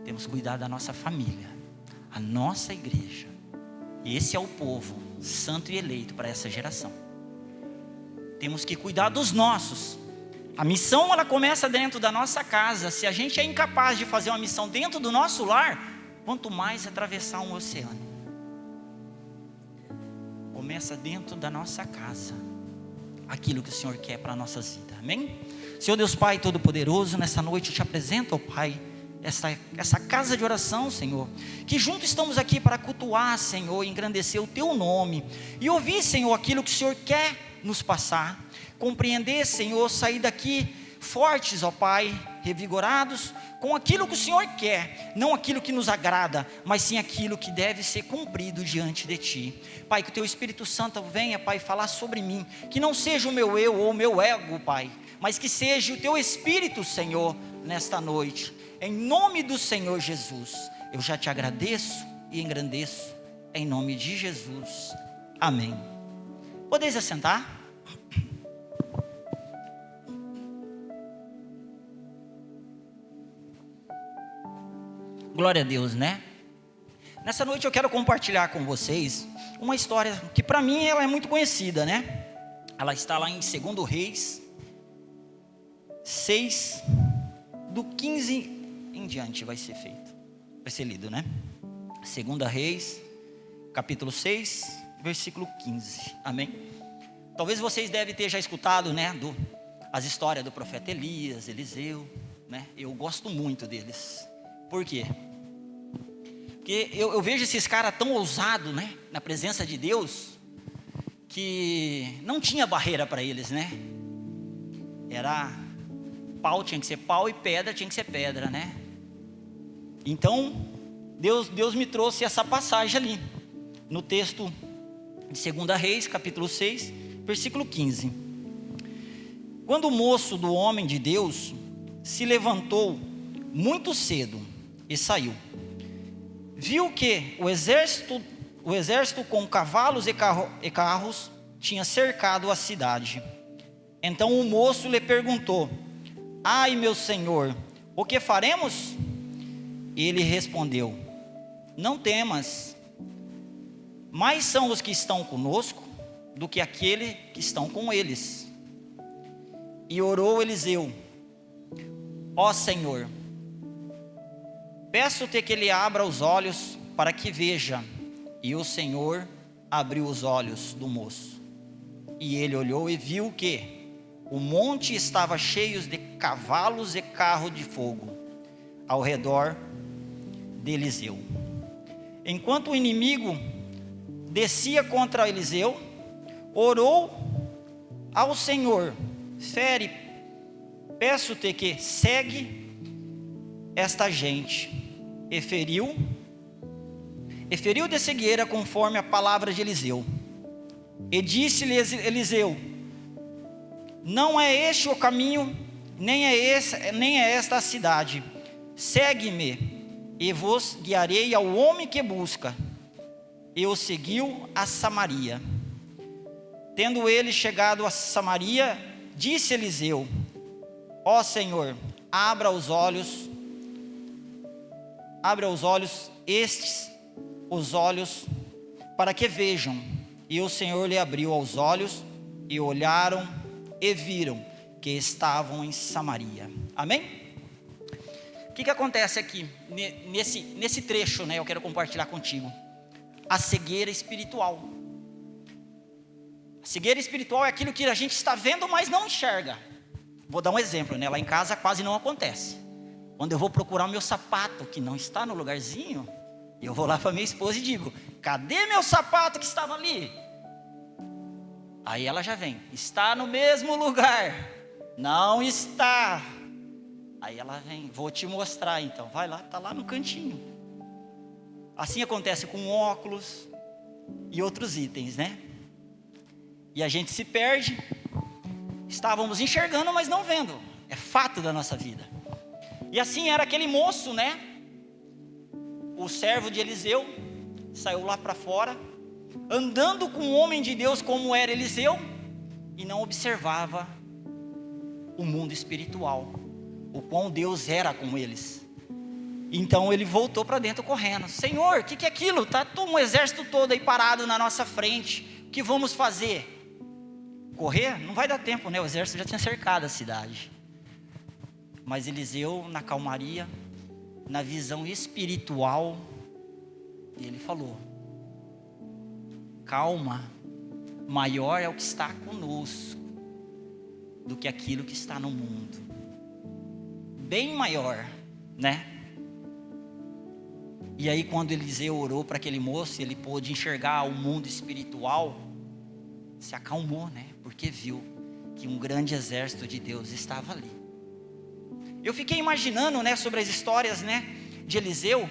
temos que cuidar da nossa família, a nossa igreja. Esse é o povo santo e eleito para essa geração. Temos que cuidar dos nossos. A missão, ela começa dentro da nossa casa. Se a gente é incapaz de fazer uma missão dentro do nosso lar, quanto mais atravessar um oceano. Começa dentro da nossa casa, aquilo que o Senhor quer para a nossa vida, amém? Senhor Deus Pai Todo-Poderoso, nessa noite eu te apresento, ó Pai, essa casa de oração, Senhor, que juntos estamos aqui para cultuar, Senhor, engrandecer o Teu nome, e ouvir, Senhor, aquilo que o Senhor quer nos passar, compreender, Senhor, sair daqui fortes, ó Pai, revigorados, com aquilo que o Senhor quer, não aquilo que nos agrada, mas sim aquilo que deve ser cumprido diante de Ti. Pai, que o Teu Espírito Santo venha, Pai, falar sobre mim, que não seja o meu eu ou o meu ego, Pai, mas que seja o Teu Espírito, Senhor, nesta noite, em nome do Senhor Jesus. Eu já te agradeço e engrandeço, em nome de Jesus, amém. Podeis assentar? Glória a Deus, né? Nessa noite eu quero compartilhar com vocês uma história que para mim ela é muito conhecida, né? Ela está lá em 2 Reis 6, do 15 em diante vai ser lido, né? 2 Reis, capítulo 6, versículo 15, amém? Talvez vocês devem ter já escutado, né? As histórias do profeta Elias, Eliseu, né? Eu gosto muito deles. Por quê? Porque eu vejo esses caras tão ousados, né, na presença de Deus, que não tinha barreira para eles, né? Era pau, tinha que ser pau, e pedra tinha que ser pedra, né? Então, Deus me trouxe essa passagem ali, no texto de 2 Reis, capítulo 6, versículo 15. Quando o moço do homem de Deus se levantou muito cedo e saiu, viu que o exército com cavalos e carros tinha cercado a cidade. Então o moço lhe perguntou: ai, meu senhor, o que faremos? Ele respondeu: não temas, mais são os que estão conosco do que aquele que estão com eles. E orou Eliseu: ó Senhor, peço-te que ele abra os olhos para que veja. E o Senhor abriu os olhos do moço. E ele olhou e viu que o monte estava cheio de cavalos e carros de fogo ao redor de Eliseu. Enquanto o inimigo descia contra Eliseu, orou ao Senhor: fere, peço-te que segue esta gente. E feriu de cegueira conforme a palavra de Eliseu. E disse-lhe Eliseu: não é este o caminho, nem é esta a cidade. Segue-me, e vos guiarei ao homem que busca. E o seguiu a Samaria. Tendo ele chegado a Samaria, disse Eliseu: ó Senhor, abra os olhos estes, os olhos, para que vejam. E o Senhor lhe abriu os olhos, e olharam e viram que estavam em Samaria. Amém? O que acontece aqui, nesse trecho, né? Eu quero compartilhar contigo. A cegueira espiritual. A cegueira espiritual é aquilo que a gente está vendo, mas não enxerga. Vou dar um exemplo, né? Lá em casa quase não acontece. Quando eu vou procurar o meu sapato, que não está no lugarzinho, eu vou lá para minha esposa e digo: cadê meu sapato que estava ali? Aí ela já vem: está no mesmo lugar. Não está. Aí ela vem: vou te mostrar então. Vai lá, está lá no cantinho. Assim acontece com óculos e outros itens, né? E a gente se perde. Estávamos enxergando, mas não vendo. É fato da nossa vida. E assim era aquele moço, né? O servo de Eliseu saiu lá para fora, andando com um homem de Deus como era Eliseu, e não observava o mundo espiritual, o quão Deus era com eles. Então ele voltou para dentro correndo: Senhor, o que é aquilo? Está um exército todo aí parado na nossa frente, o que vamos fazer? Correr? Não vai dar tempo, né? O exército já tinha cercado a cidade. Mas Eliseu, na calmaria, na visão espiritual, ele falou: calma, maior é o que está conosco do que aquilo que está no mundo. Bem maior, né? E aí quando Eliseu orou para aquele moço, ele pôde enxergar o mundo espiritual, se acalmou, né? Porque viu que um grande exército de Deus estava ali. Eu fiquei imaginando, né, sobre as histórias, né, de Eliseu,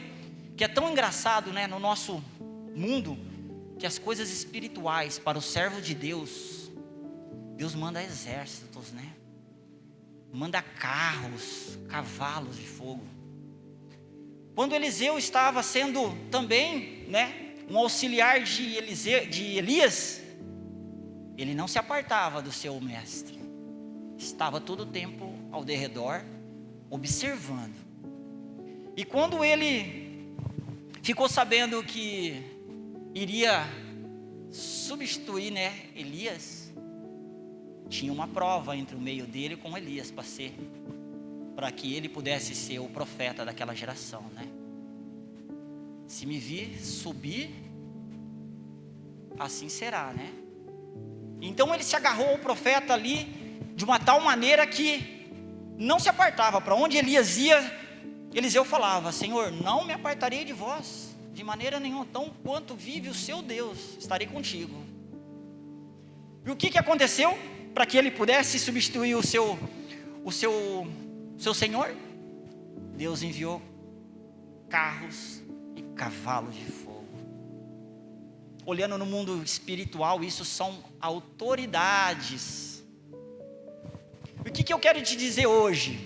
que é tão engraçado, né, no nosso mundo, que as coisas espirituais para o servo de Deus, Deus manda exércitos, né? Manda carros, cavalos de fogo. Quando Eliseu estava sendo também, né, um auxiliar de Elias, ele não se apartava do seu mestre. Estava todo o tempo ao derredor, observando. E quando ele ficou sabendo que iria substituir, né, Elias, tinha uma prova entre o meio dele com Elias para que ele pudesse ser o profeta daquela geração, né? Se me vir subir, assim será, né? Então ele se agarrou ao profeta ali de uma tal maneira que não se apartava. Para onde Elias ia, Eliseu falava: Senhor, não me apartarei de vós de maneira nenhuma, tão quanto vive o seu Deus, estarei contigo. E o que aconteceu para que ele pudesse substituir o seu Senhor? Deus enviou carros e cavalos de fogo. Olhando no mundo espiritual, isso são autoridades. E o que eu quero te dizer hoje?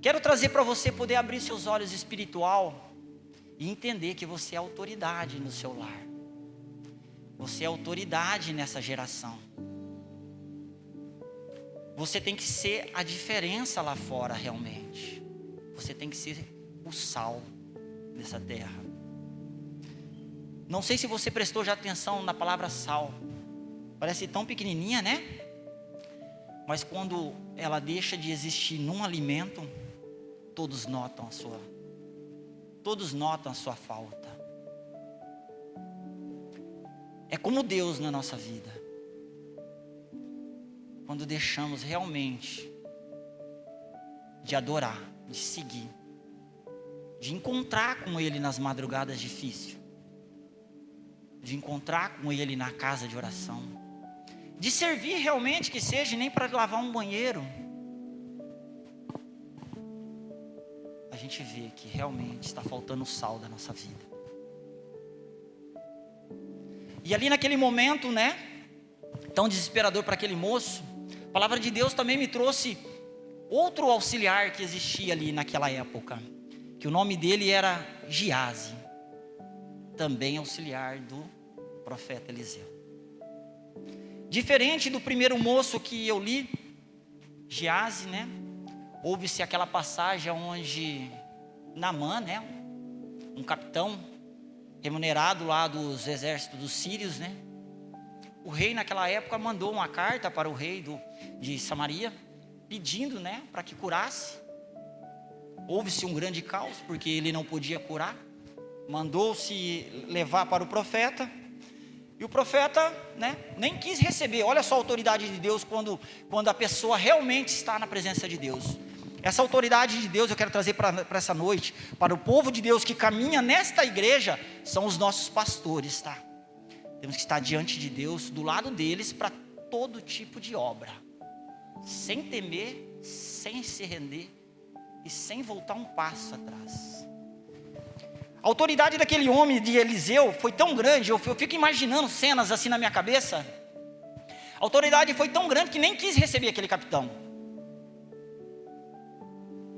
Quero trazer para você poder abrir seus olhos espiritual e entender que você é autoridade no seu lar. Você é autoridade nessa geração. Você tem que ser a diferença lá fora realmente. Você tem que ser o sal dessa terra. Não sei se você prestou já atenção na palavra sal. Parece tão pequenininha, né? Mas quando ela deixa de existir num alimento, todos notam a sua falta. É como Deus na nossa vida. Quando deixamos realmente de adorar, de seguir, de encontrar com Ele nas madrugadas difíceis, de encontrar com Ele na casa de oração, de servir realmente, que seja nem para lavar um banheiro, a gente vê que realmente está faltando o sal da nossa vida. E ali naquele momento, né, tão desesperador para aquele moço, a palavra de Deus também me trouxe outro auxiliar que existia ali naquela época, que o nome dele era Giase, também auxiliar do profeta Eliseu. Diferente do primeiro moço que eu li, Geazi, né? Houve-se aquela passagem onde Naamã, né? Um capitão remunerado lá dos exércitos dos sírios, né? O rei naquela época mandou uma carta para o rei de Samaria, pedindo, né? Para que curasse. Houve-se um grande caos, porque ele não podia curar. Mandou-se levar para o profeta. E o profeta, né, nem quis receber. Olha só a autoridade de Deus quando a pessoa realmente está na presença de Deus. Essa autoridade de Deus eu quero trazer para essa noite, para o povo de Deus que caminha nesta igreja, são os nossos pastores, tá? Temos que estar diante de Deus, do lado deles, para todo tipo de obra. Sem temer, sem se render e sem voltar um passo atrás. A autoridade daquele homem de Eliseu foi tão grande, eu fico imaginando cenas assim na minha cabeça. A autoridade foi tão grande que nem quis receber aquele capitão.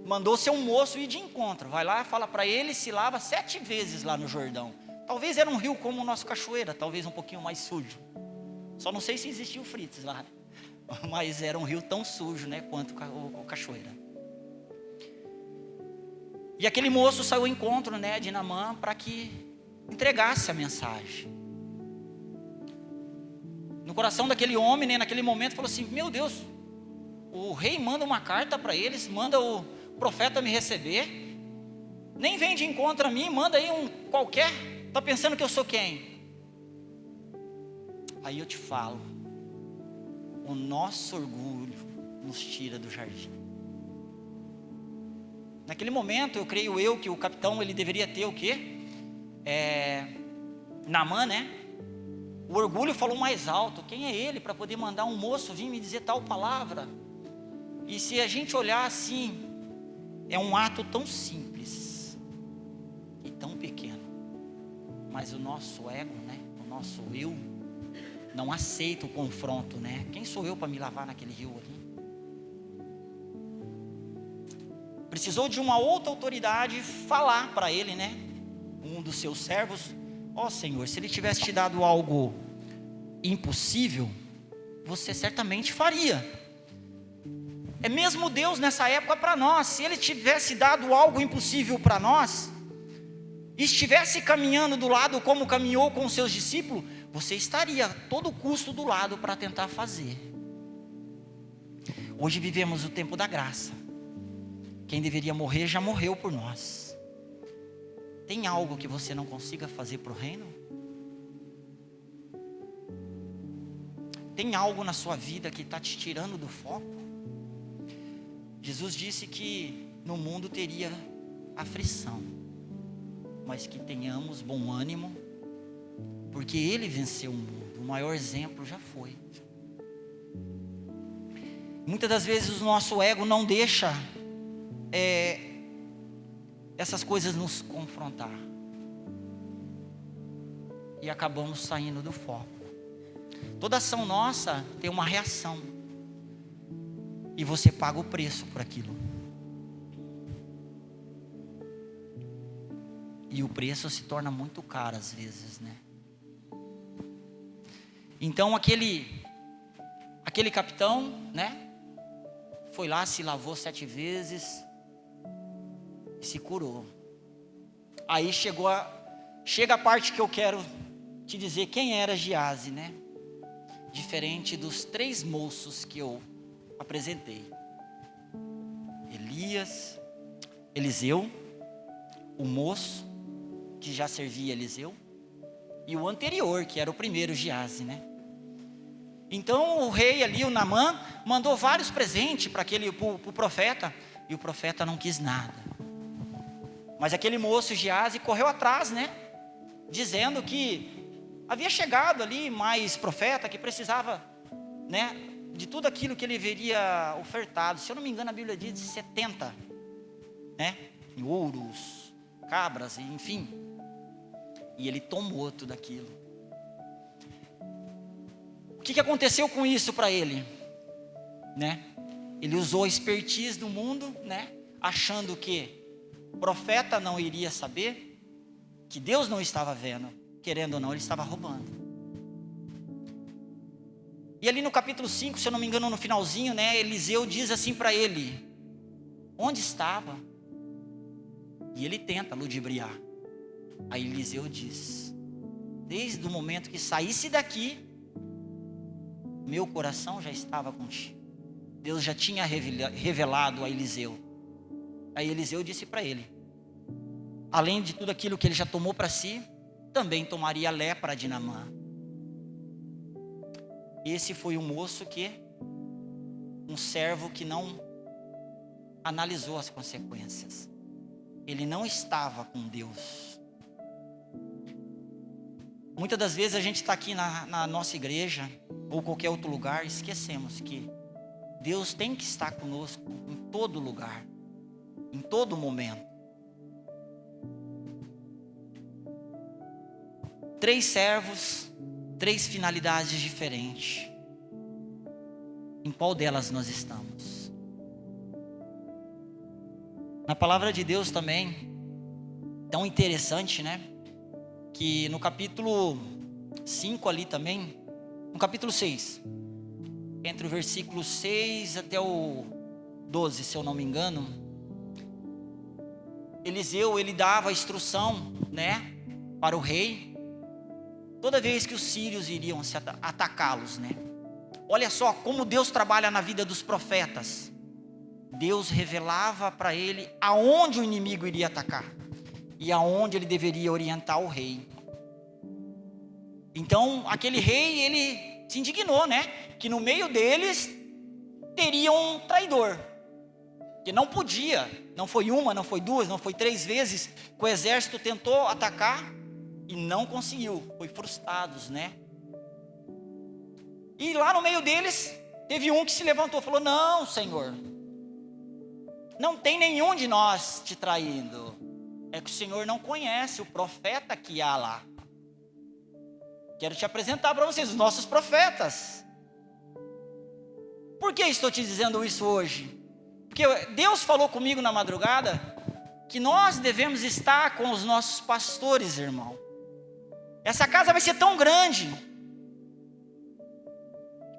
Mandou seu moço ir de encontro. Vai lá, fala para ele, se lava 7 vezes lá no Jordão. Talvez era um rio como o nosso Cachoeira, talvez um pouquinho mais sujo. Só não sei se existia o Fritz lá, mas era um rio tão sujo, né, quanto o Cachoeira. E aquele moço saiu ao encontro, né, de Naamã para que entregasse a mensagem. No coração daquele homem, né, naquele momento, falou assim: meu Deus, o rei manda uma carta para eles, manda o profeta me receber, nem vem de encontro a mim, manda aí um qualquer, está pensando que eu sou quem? Aí eu te falo, o nosso orgulho nos tira do jardim. Naquele momento, eu creio eu que o capitão ele deveria ter o quê? Naamã, né? O orgulho falou mais alto. Quem é ele para poder mandar um moço vir me dizer tal palavra? E se a gente olhar assim, é um ato tão simples e tão pequeno. Mas o nosso ego, né? O nosso eu não aceita o confronto, né? Quem sou eu para me lavar naquele rio ali? Precisou de uma outra autoridade falar para ele, né? Um dos seus servos: ó Senhor, se ele tivesse te dado algo impossível, você certamente faria. É mesmo Deus nessa época para nós. Se ele tivesse dado algo impossível para nós, e estivesse caminhando do lado como caminhou com os seus discípulos, você estaria a todo custo do lado para tentar fazer. Hoje vivemos o tempo da graça. Quem deveria morrer já morreu por nós. Tem algo que você não consiga fazer para o reino? Tem algo na sua vida que está te tirando do foco? Jesus disse que no mundo teria aflição, mas que tenhamos bom ânimo, porque Ele venceu o mundo. O maior exemplo já foi. Muitas das vezes o nosso ego não deixa essas coisas nos confrontar, e acabamos saindo do foco. Toda ação nossa tem uma reação, e você paga o preço por aquilo. E o preço se torna muito caro às vezes, né? Então aquele capitão, né, foi lá, se lavou 7 vezes e se curou. Aí chega a parte que eu quero te dizer quem era Geazi, né? Diferente dos 3 moços que eu apresentei: Eliseu, o moço que já servia Eliseu, e o anterior, que era o primeiro Geazi, né? Então o rei ali, o Naamã, mandou vários presentes para o profeta, e o profeta não quis nada. Mas aquele moço Geazi correu atrás, né? Dizendo que havia chegado ali mais profeta, que precisava, né, de tudo aquilo que ele veria ofertado. Se eu não me engano, a Bíblia diz 70, né? Em ouros, cabras, enfim. E ele tomou tudo aquilo. O que aconteceu com isso para ele? Né? Ele usou a expertise do mundo, né? Achando que o profeta não iria saber, que Deus não estava vendo. Querendo ou não, ele estava roubando. E ali no capítulo 5, se eu não me engano, no finalzinho, né, Eliseu diz assim para ele: onde estava? E ele tenta ludibriar. Aí Eliseu diz: desde o momento que saísse daqui, meu coração já estava contigo. Deus já tinha revelado a Eliseu. Aí Eliseu disse para ele: além de tudo aquilo que ele já tomou para si, também tomaria a lepra de Naamã. Esse foi um moço um servo que não analisou as consequências. Ele não estava com Deus. Muitas das vezes a gente está aqui na nossa igreja, ou qualquer outro lugar, e esquecemos que Deus tem que estar conosco em todo lugar, em todo momento. 3 servos, 3 finalidades diferentes. Em qual delas nós estamos? Na palavra de Deus também, tão interessante, né? Que no capítulo 5 ali também, no capítulo 6, entre o versículo 6 até o 12, se eu não me engano, Eliseu, ele dava a instrução, né, para o rei, toda vez que os sírios iriam atacá-los, né? Olha só como Deus trabalha na vida dos profetas. Deus revelava para ele aonde o inimigo iria atacar e aonde ele deveria orientar o rei. Então, aquele rei, ele se indignou, né? Que no meio deles teria um traidor. Que não podia, não foi uma, não foi 2, não foi 3 vezes que o exército tentou atacar e não conseguiu, foi frustrados, né? E lá no meio deles, teve um que se levantou e falou: não, Senhor, não tem nenhum de nós te traindo. É que o Senhor não conhece o profeta que há lá. Quero te apresentar para vocês os nossos profetas. Por que estou te dizendo isso hoje? Porque Deus falou comigo na madrugada que nós devemos estar com os nossos pastores, irmão. Essa casa vai ser tão grande.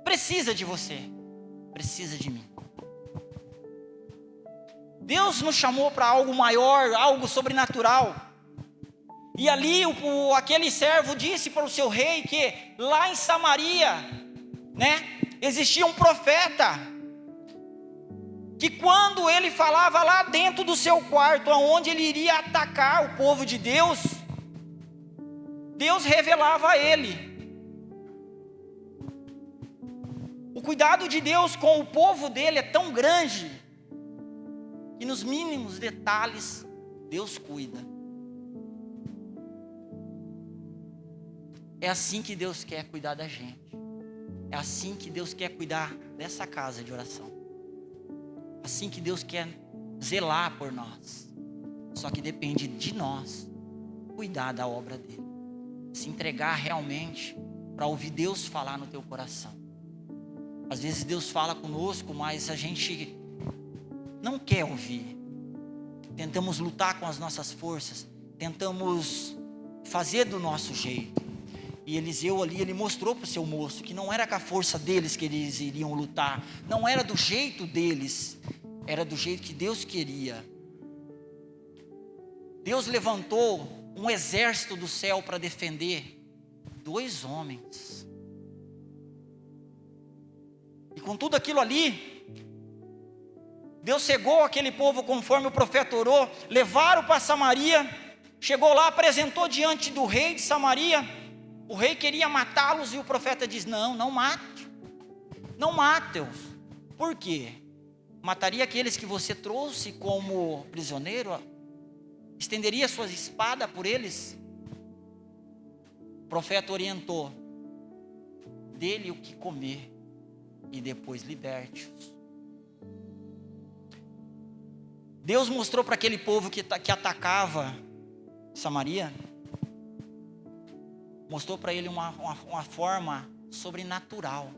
Precisa de você, precisa de mim. Deus nos chamou para algo maior, algo sobrenatural. E ali aquele servo disse para o seu rei que lá em Samaria, né, existia um profeta, que quando ele falava lá dentro do seu quarto, aonde ele iria atacar o povo de Deus, Deus revelava a ele. O cuidado de Deus com o povo dele é tão grande, que nos mínimos detalhes, Deus cuida. É assim que Deus quer cuidar da gente. É assim que Deus quer cuidar dessa casa de oração. Assim que Deus quer zelar por nós. Só que depende de nós cuidar da obra dele. Se entregar realmente para ouvir Deus falar no teu coração. Às vezes Deus fala conosco, mas a gente não quer ouvir. Tentamos lutar com as nossas forças. Tentamos fazer do nosso jeito. E Eliseu ali, ele mostrou para o seu moço que não era com a força deles que eles iriam lutar. Não era do jeito deles. Era do jeito que Deus queria. Deus levantou um exército do céu para defender 2 homens. E com tudo aquilo ali, Deus cegou aquele povo conforme o profeta orou. Levaram para Samaria. Chegou lá, apresentou diante do rei de Samaria. O rei queria matá-los e o profeta diz: não, não mate. Não mate-os. Por quê? Mataria aqueles que você trouxe como prisioneiro? Estenderia sua espada por eles? O profeta orientou: dê-lhe o que comer e depois liberte-os. Deus mostrou para aquele povo que atacava Samaria, mostrou para ele uma forma sobrenatural,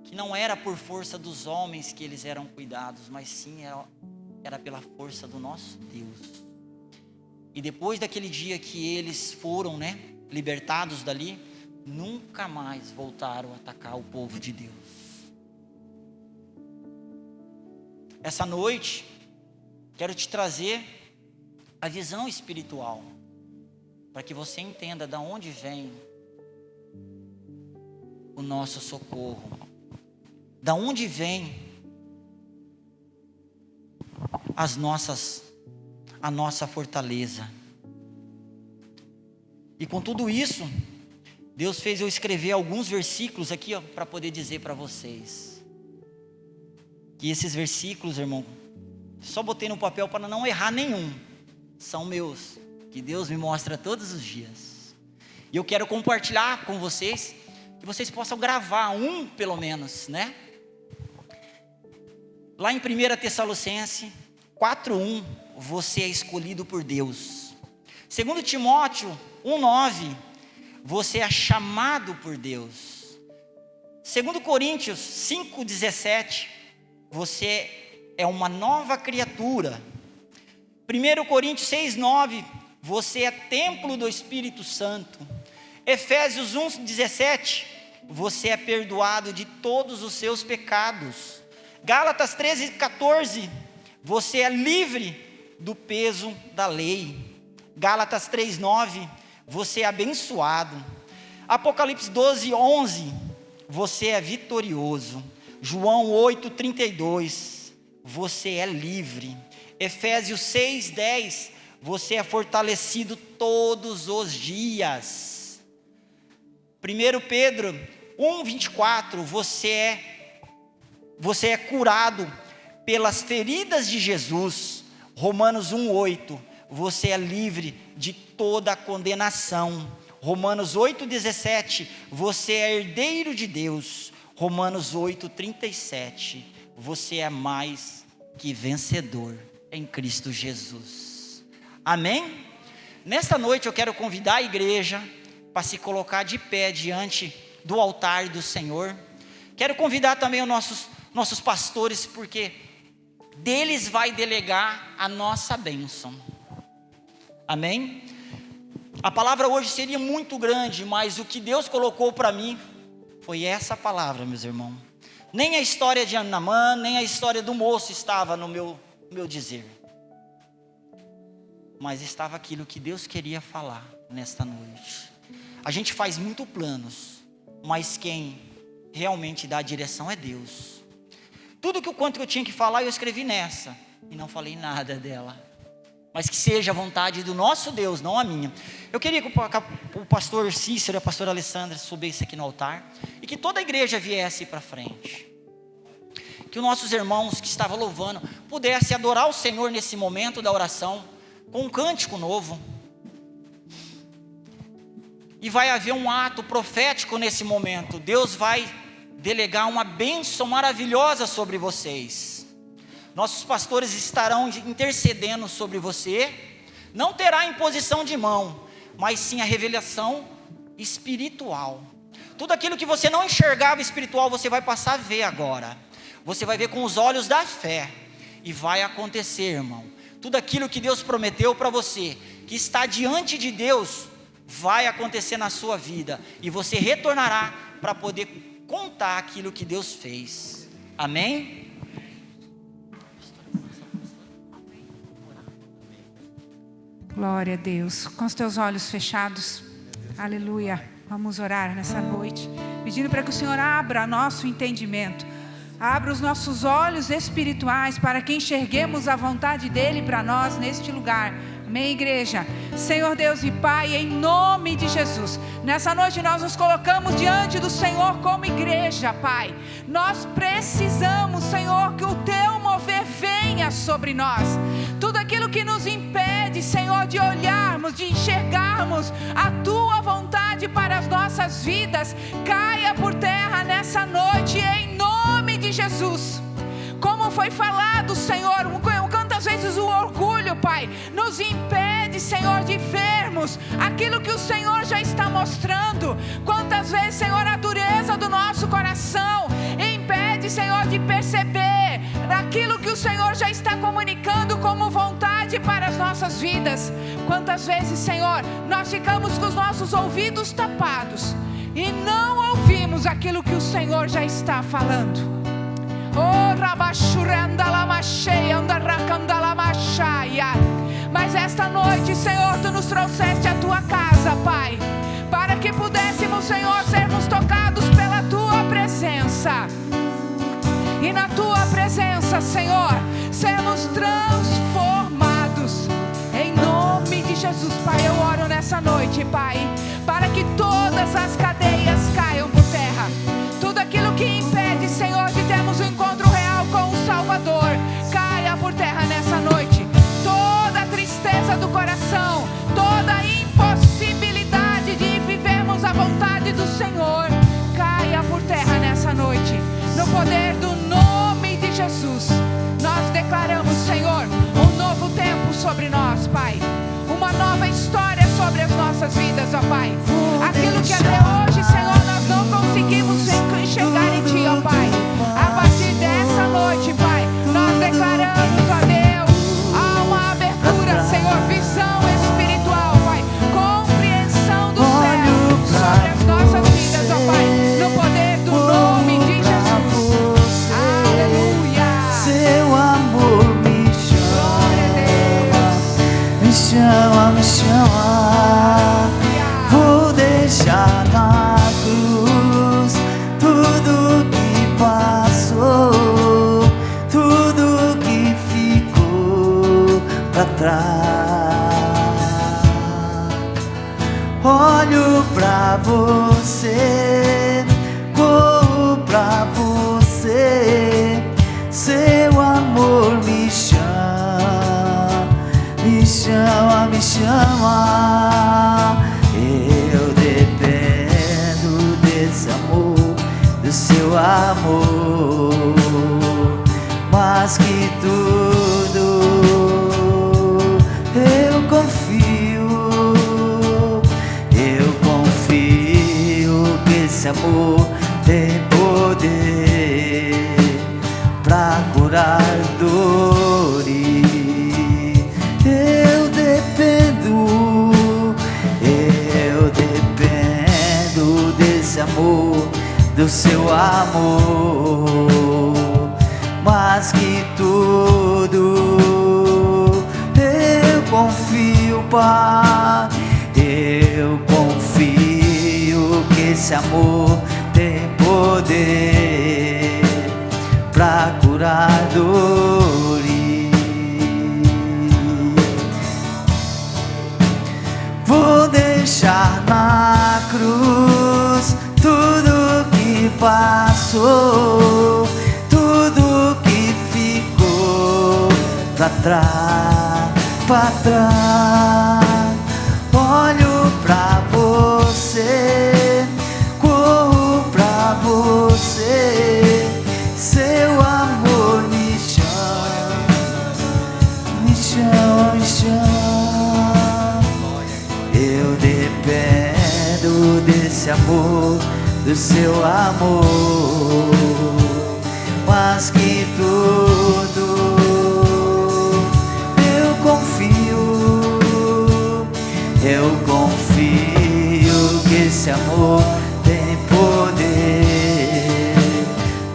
que não era por força dos homens que eles eram cuidados, mas sim era pela força do nosso Deus. E depois daquele dia que eles foram, né, libertados dali, nunca mais voltaram a atacar o povo de Deus. Essa noite, quero te trazer a visão espiritual, para que você entenda de onde vem o nosso socorro, da onde vem a nossa fortaleza. E com tudo isso, Deus fez eu escrever alguns versículos aqui, para poder dizer para vocês. Que esses versículos, irmão, só botei no papel para não errar nenhum. São meus, que Deus me mostra todos os dias. E eu quero compartilhar com vocês, que vocês possam gravar um pelo menos, né? Lá em 1 Tessalonicenses 4:1, você é escolhido por Deus. 2 Timóteo 1:9, você é chamado por Deus. 2 Coríntios 5:17, você é uma nova criatura. 1 Coríntios 6:9, você é templo do Espírito Santo. Efésios 1:17, você é perdoado de todos os seus pecados. Gálatas 13:14, você é livre do peso da lei. Gálatas 3:9, você é abençoado. Apocalipse 12:11, você é vitorioso. João 8:32, você é livre. Efésios 6:10, você é fortalecido todos os dias. 1 Pedro 1:24, você é curado pelas feridas de Jesus. Romanos 1:8, você é livre de toda a condenação. Romanos 8:17, você é herdeiro de Deus. Romanos 8:37, você é mais que vencedor em Cristo Jesus. Amém? Nesta noite eu quero convidar a igreja para se colocar de pé diante do altar do Senhor. Quero convidar também os nossos pastores, porque deles vai delegar a nossa bênção. Amém? A palavra hoje seria muito grande, mas o que Deus colocou para mim foi essa palavra, meus irmãos. Nem a história de Naamã, nem a história do moço estava no meu dizer, mas estava aquilo que Deus queria falar nesta noite. A gente faz muito planos, mas quem realmente dá a direção é Deus. Tudo quanto eu tinha que falar, eu escrevi nessa, e não falei nada dela. Mas que seja a vontade do nosso Deus, não a minha. Eu queria que o pastor Cícero e a pastora Alessandra subissem aqui no altar, e que toda a igreja viesse para frente. Que os nossos irmãos que estavam louvando, pudessem adorar o Senhor nesse momento da oração, com um cântico novo. E vai haver um ato profético nesse momento. Deus vai delegar uma bênção maravilhosa sobre vocês. Nossos pastores estarão intercedendo sobre você. Não terá imposição de mão, mas sim a revelação espiritual. Tudo aquilo que você não enxergava espiritual, você vai passar a ver agora. Você vai ver com os olhos da fé. E vai acontecer, irmão. Tudo aquilo que Deus prometeu para você, que está diante de Deus, vai acontecer na sua vida. E você retornará para poder contar aquilo que Deus fez. Amém? Glória a Deus. Com os teus olhos fechados, aleluia. Vamos orar nessa noite, pedindo para que o Senhor abra nosso entendimento, abra os nossos olhos espirituais para que enxerguemos a vontade dEle para nós neste lugar. Amém, igreja? Senhor Deus e Pai, em nome de Jesus, nessa noite nós nos colocamos diante do Senhor como igreja, Pai. Nós precisamos, Senhor, que o Teu mover venha sobre nós. Tudo aquilo que nos impede, Senhor, de olharmos, de enxergarmos a Tua vontade para as nossas vidas, caia por terra nessa noite, em nome de Jesus. Como foi falado, Senhor, quantas vezes o orgulho, Pai, nos impede, Senhor, de vermos aquilo que o Senhor já está mostrando. Quantas vezes, Senhor, a dureza do nosso coração impede, Senhor, de perceber aquilo que o Senhor já está comunicando como vontade para as nossas vidas. Quantas vezes, Senhor, nós ficamos com os nossos ouvidos tapados e não ouvimos aquilo que o Senhor já está falando. Oh, mas esta noite, Senhor, Tu nos trouxeste à Tua casa, Pai, para que pudéssemos, Senhor, sermos tocados pela Tua presença. E na Tua presença, Senhor, sermos transformados. Em nome de Jesus, Pai, eu oro nessa noite, Pai, para que todas as cadeias caiam por terra. Tudo aquilo que impede, Senhor, de termos um encontro real com o Salvador, caia por terra nessa noite. Toda a tristeza do coração, toda a impossibilidade de vivermos a vontade do Senhor, caia por terra nessa noite. No poder do nome de Jesus, nós declaramos, Senhor, um novo tempo sobre nós, Pai. Uma nova história sobre as nossas vidas, ó Pai. Aquilo que até hoje, Senhor, nós não conseguimos enxergar em Ti, ó Pai. A partir dessa noite, Pai, nós declaramos, ó Deus, há uma abertura, Senhor, visão espiritual, Pai, compreensão do céu sobre as nossas vidas, ó Pai, no poder do nome de Jesus. Aleluia. Seu amor me chama, me chama. Vou deixar na cruz tudo que passou, tudo que ficou pra trás. Olho pra você, corro pra você. Seu amor me chama, me chama, me chama. Eu dependo desse amor, do seu amor, mais que tudo eu confio que esse amor tem poder pra curar dores. Eu dependo desse amor, do seu amor, mais que tudo eu confio, Pai. Eu confio que esse amor tem poder pra curar dores. Vou deixar na cruz tudo que passou, tudo que ficou pra trás, pra trás. Olho pra você, corro pra você. Seu amor me chama, me chama, me chama. Eu dependo desse amor, do seu amor, mais que tudo eu confio que esse amor tem poder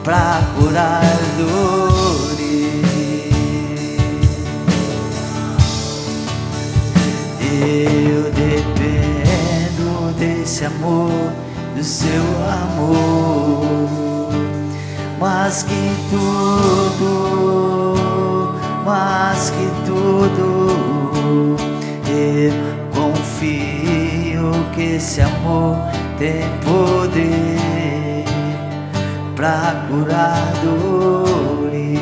pra curar dores. Eu dependo desse amor, do seu amor, mais que tudo, mais que tudo. Eu confio que esse amor tem poder pra curar dores.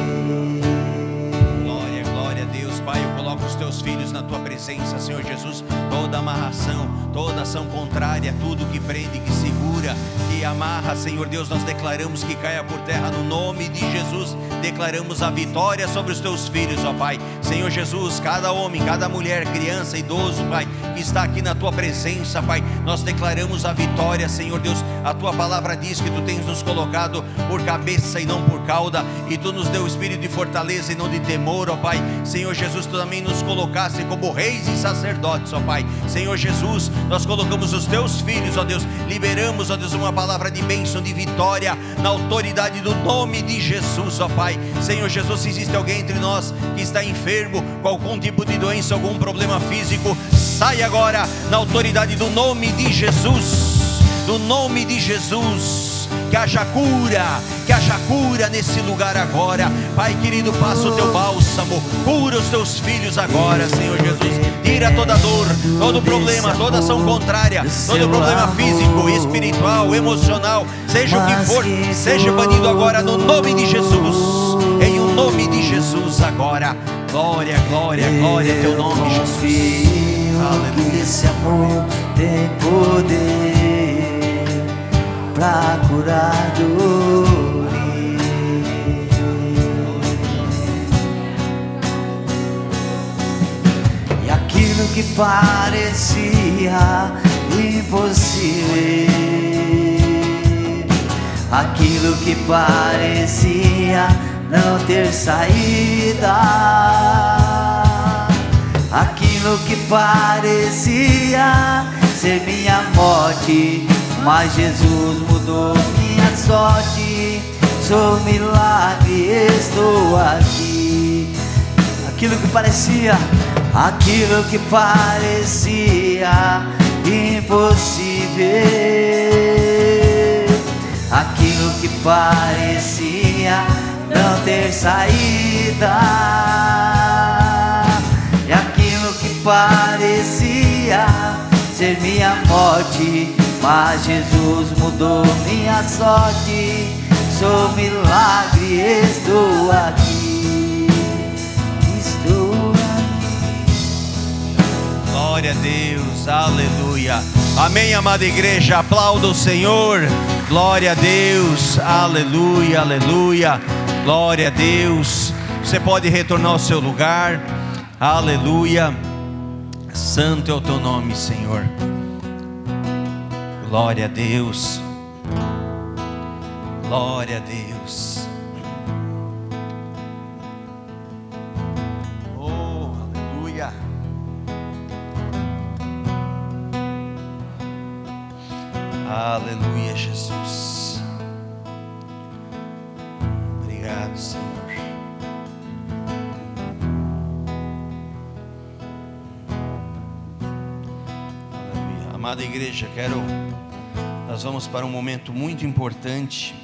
Glória, glória a Deus, Pai. Eu coloco os teus filhos na tua presença, Senhor Jesus. Toda amarração, toda ação contrária, tudo que prende, que segura, que amarra, Senhor Deus, nós declaramos que caia por terra no nome de Jesus. Declaramos a vitória sobre os teus filhos, ó Pai. Senhor Jesus, cada homem, cada mulher, criança, idoso, Pai, que está aqui na tua presença, Pai, nós declaramos a vitória, Senhor Deus. A tua palavra diz que tu tens nos colocado por cabeça e não por cauda, e tu nos deu espírito de fortaleza e não de temor, ó Pai. Senhor Jesus, tu também nos colocaste como reis e sacerdotes, ó Pai. Senhor Jesus, nós colocamos os teus filhos, ó Deus, liberamos, ó Deus, uma palavra de bênção, de vitória, na autoridade do nome de Jesus, ó Pai. Senhor Jesus, se existe alguém entre nós que está enfermo com algum tipo de doença, algum problema físico, sai agora na autoridade do nome de Jesus, do nome de Jesus. Que haja cura nesse lugar agora. Pai querido, passa o teu bálsamo, cura os teus filhos agora, Senhor Jesus. Tira toda dor, todo problema, toda ação contrária, todo problema físico, espiritual, emocional, seja o que for, seja banido agora no nome de Jesus. Em o nome de Jesus agora. Glória, glória, glória a teu nome, Jesus. Aleluia. Esse amor tem poder pra curar dores. E aquilo que parecia impossível, aquilo que parecia não ter saída, aquilo que parecia ser minha morte, mas Jesus mudou minha sorte. Sou milagre, estou aqui. Aquilo que parecia impossível, aquilo que parecia não ter saída, e aquilo que parecia ser minha morte, mas Jesus mudou minha sorte. Sou milagre, estou aqui, estou aqui. Glória a Deus, aleluia. Amém, amada igreja, aplauda o Senhor. Glória a Deus, aleluia, aleluia. Glória a Deus. Você pode retornar ao seu lugar. Aleluia. Santo é o teu nome, Senhor. Glória a Deus. Glória a Deus. Oh, aleluia. Aleluia, Jesus. Obrigado, Senhor. Aleluia. Amada igreja, nós vamos para um momento muito importante,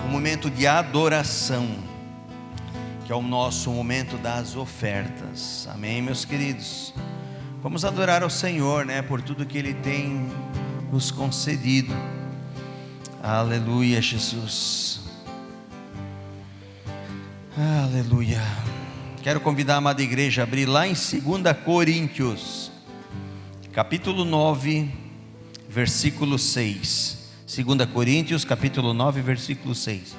um momento de adoração, que é o nosso momento das ofertas. Amém, meus queridos? Vamos adorar ao Senhor, né, por tudo que Ele tem nos concedido. Aleluia, Jesus. Aleluia. Quero convidar a amada igreja a abrir lá em 2 Coríntios, capítulo 9, versículo 6. 2 Coríntios, capítulo 9, versículo 6.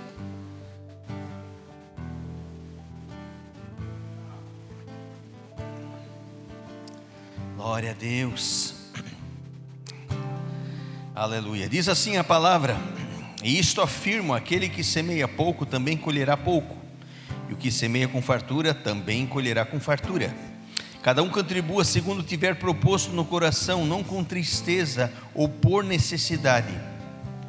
Glória a Deus. Aleluia. Diz assim a palavra: e isto afirmo: aquele que semeia pouco também colherá pouco, e o que semeia com fartura também colherá com fartura. Cada um contribua segundo tiver proposto no coração, não com tristeza ou por necessidade,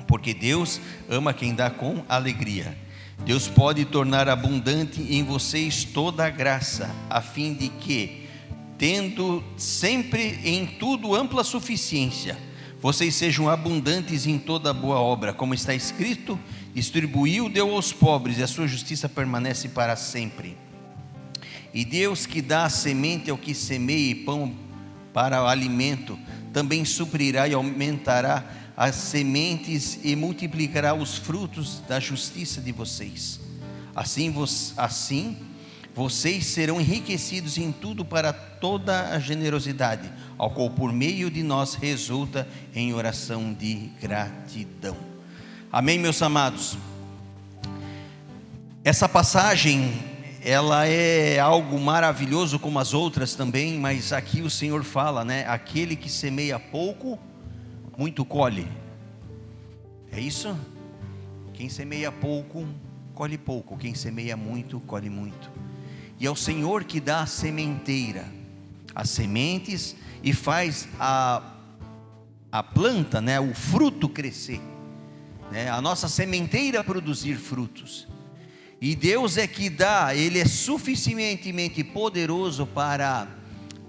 porque Deus ama quem dá com alegria. Deus pode tornar abundante em vocês toda a graça, a fim de que, tendo sempre em tudo ampla suficiência, vocês sejam abundantes em toda boa obra. Como está escrito: distribuiu, deu aos pobres, e a sua justiça permanece para sempre. E Deus, que dá a semente ao que semeia e pão para o alimento, também suprirá e aumentará as sementes e multiplicará os frutos da justiça de vocês. Assim vocês serão enriquecidos em tudo para toda a generosidade, ao qual por meio de nós resulta em oração de gratidão. Amém, meus amados? Essa passagem, ela é algo maravilhoso como as outras também, mas aqui o Senhor fala, né? Aquele que semeia pouco, muito colhe. É isso? Quem semeia pouco, colhe pouco. Quem semeia muito, colhe muito. E é o Senhor que dá a sementeira. as sementes e faz a planta, né, o fruto crescer, né, a nossa sementeira produzir frutos. E Deus é que dá, Ele é suficientemente poderoso para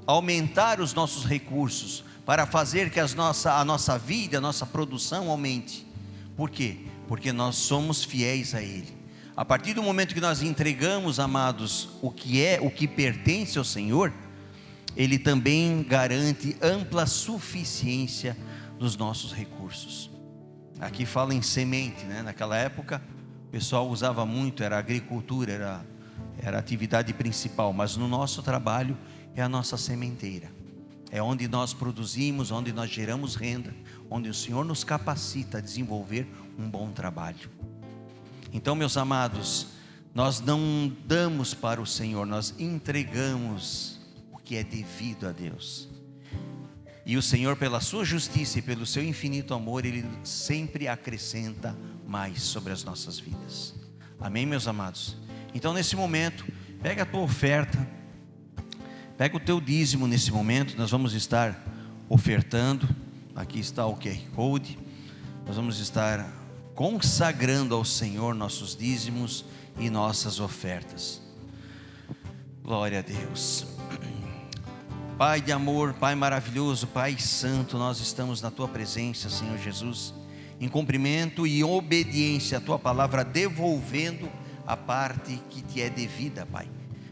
aumentar os nossos recursos, para fazer que a nossa vida, a nossa produção aumente. Por quê? Porque nós somos fiéis a Ele. A partir do momento que nós entregamos, amados, o que pertence ao Senhor, Ele também garante ampla suficiência dos nossos recursos. Aqui fala em semente, né? Naquela época o pessoal usava muito, era agricultura, era a atividade principal, mas no nosso trabalho é a nossa sementeira, é onde nós produzimos, onde nós geramos renda, onde o Senhor nos capacita a desenvolver um bom trabalho. Então, meus amados, nós não damos para o Senhor, nós entregamos o que é devido a Deus. E o Senhor, pela sua justiça e pelo seu infinito amor, Ele sempre acrescenta mais sobre as nossas vidas. Amém, meus amados? Então, nesse momento, pega a tua oferta, pega o teu dízimo nesse momento. Nós vamos estar ofertando. Aqui está o QR Code. Nós vamos estar consagrando ao Senhor nossos dízimos e nossas ofertas. Glória a Deus. Pai de amor, Pai maravilhoso, Pai santo, nós estamos na Tua presença, Senhor Jesus, em cumprimento e obediência à Tua palavra, devolvendo a parte que te é devida, Pai.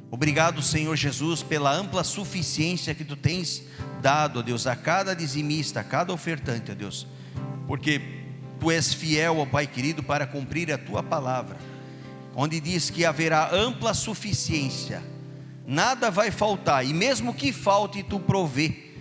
Obrigado, Senhor Jesus, pela ampla suficiência que Tu tens dado, ó Deus, a cada dizimista, a cada ofertante, ó Deus, porque Tu és fiel, ó Pai querido, para cumprir a Tua palavra, onde diz que haverá ampla suficiência, nada vai faltar, e mesmo que falte, Tu provê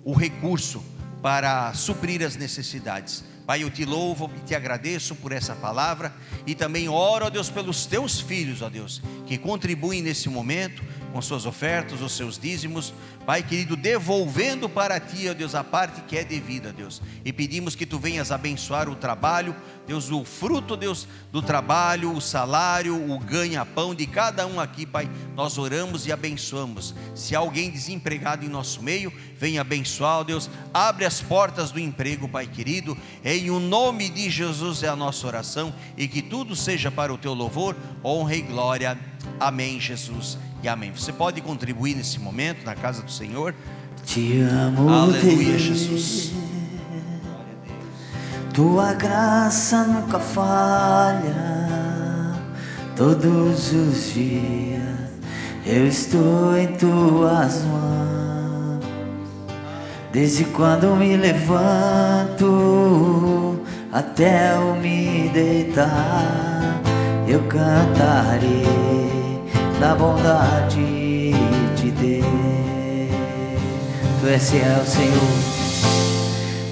o recurso para suprir as necessidades. Pai, eu te louvo e te agradeço por essa palavra, e também oro, ó Deus, pelos teus filhos, ó Deus, que contribuem nesse momento com suas ofertas, os seus dízimos, Pai querido, devolvendo para ti, ó Deus, a parte que é devida, Deus, e pedimos que tu venhas abençoar o trabalho, Deus, o fruto, Deus, do trabalho, o salário, o ganha-pão de cada um aqui, Pai, nós oramos e abençoamos. Se há alguém desempregado em nosso meio, venha abençoar, ó Deus, abre as portas do emprego, Pai querido, em o nome de Jesus é a nossa oração, e que tudo seja para o teu louvor, honra e glória. Amém, Jesus, e amém. Você pode contribuir nesse momento na casa do Senhor. Te amo, aleluia, Deus. Jesus. Tua graça nunca falha. Todos os dias eu estou em tuas mãos. Desde quando me levanto até eu me deitar, eu cantarei da bondade de Deus. Tu és fiel, Senhor,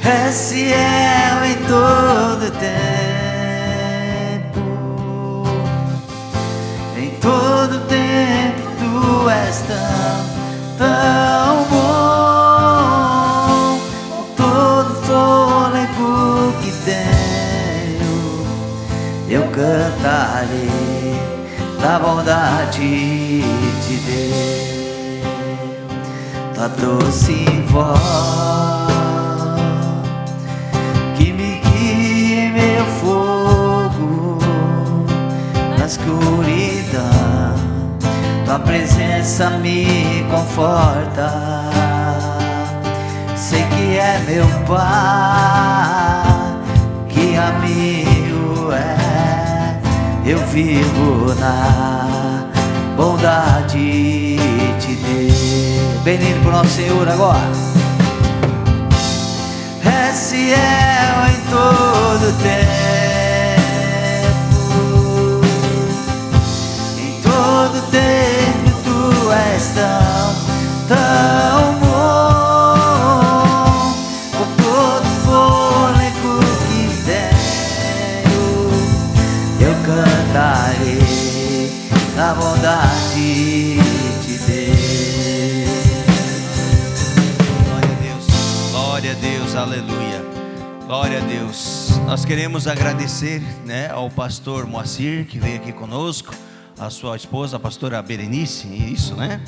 és fiel em todo tempo. Em todo tempo Tu és tão bom. Com todo fôlego que tenho, eu cantarei da bondade de Deus. Tua doce voz que me guia em meu fogo na escuridão, Tua presença me conforta. Sei que é meu Pai, que amigo é. Eu vivo na bondade de Deus. Bem lindo pro nosso Senhor agora. És fiel em todo tempo. Em todo tempo Tu és tão bom. Com todo fôlego que tenho, eu cantarei da bondade de Deus. Glória a Deus, glória a Deus, aleluia, glória a Deus. Nós queremos agradecer, né, ao pastor Moacir, que veio aqui conosco, a sua esposa, a pastora Berenice, isso, né?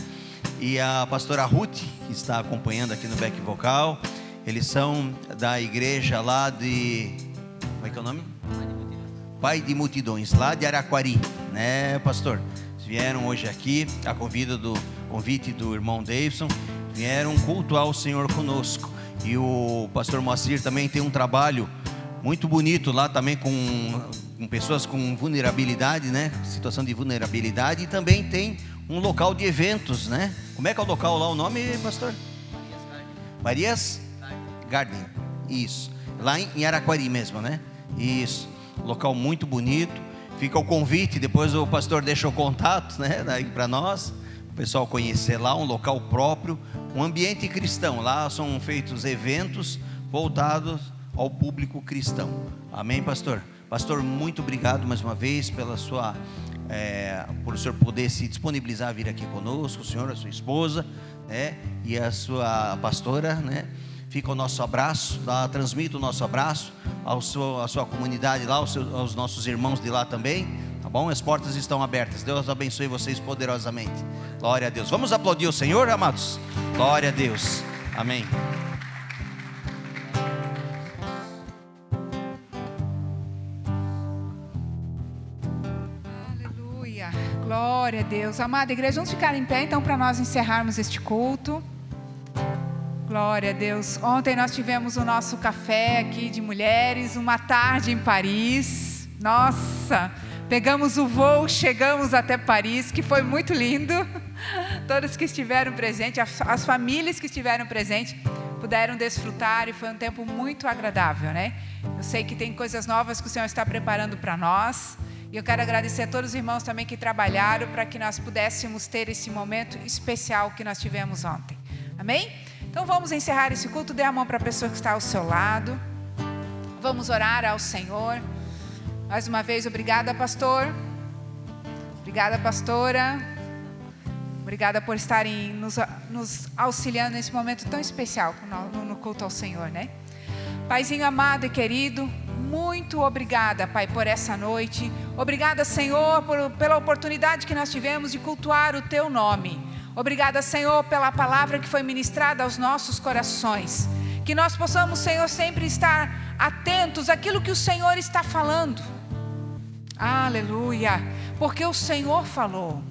e a pastora Ruth, que está acompanhando aqui no back vocal. Eles são da igreja lá de... Como é que é o nome? Pai de Multidões, lá de Araquari, né, pastor? Eles vieram hoje aqui, a convite do irmão Davidson, vieram cultuar o Senhor conosco. E o pastor Moacir também tem um trabalho muito bonito lá também com pessoas com vulnerabilidade, né? Situação de vulnerabilidade, e também tem um local de eventos, né? Como é que é o local lá, o nome, pastor? Marias Garden. Isso. Lá em Araquari mesmo, né? Isso. Local muito bonito. Fica o convite, depois o pastor deixa o contato, né? Daí para nós, o pessoal conhecer lá, um local próprio, um ambiente cristão. Lá são feitos eventos voltados ao público cristão. Amém, pastor? Pastor, muito obrigado mais uma vez pela sua, por o senhor poder se disponibilizar a vir aqui conosco, o senhor, a sua esposa, né? E a sua pastora, né? Fica o nosso abraço, tá? Transmita o nosso abraço à sua comunidade lá, aos nossos irmãos de lá também, tá bom? As portas estão abertas. Deus abençoe vocês poderosamente. Glória a Deus. Vamos aplaudir o Senhor, amados? Glória a Deus. Amém. Aleluia. Glória a Deus. Amada igreja, vamos ficar em pé então para nós encerrarmos este culto. Glória a Deus. Ontem nós tivemos o nosso café aqui de mulheres, uma tarde em Paris. Nossa, pegamos o voo, chegamos até Paris, que foi muito lindo. Todos que estiveram presentes, as famílias que estiveram presentes, puderam desfrutar e foi um tempo muito agradável, né? Eu sei que tem coisas novas que o Senhor está preparando para nós. E eu quero agradecer a todos os irmãos também que trabalharam para que nós pudéssemos ter esse momento especial que nós tivemos ontem. Amém? Então vamos encerrar esse culto. Dê a mão para a pessoa que está ao seu lado. Vamos orar ao Senhor. Mais uma vez, obrigada, pastor. Obrigada, pastora. Obrigada por estarem nos auxiliando nesse momento tão especial no culto ao Senhor, né? Paizinho amado e querido, muito obrigada, Pai, por essa noite. Obrigada, Senhor, pela oportunidade que nós tivemos de cultuar o Teu nome. Obrigada, Senhor, pela palavra que foi ministrada aos nossos corações. Que nós possamos, Senhor, sempre estar atentos àquilo que o Senhor está falando. Aleluia, porque o Senhor falou.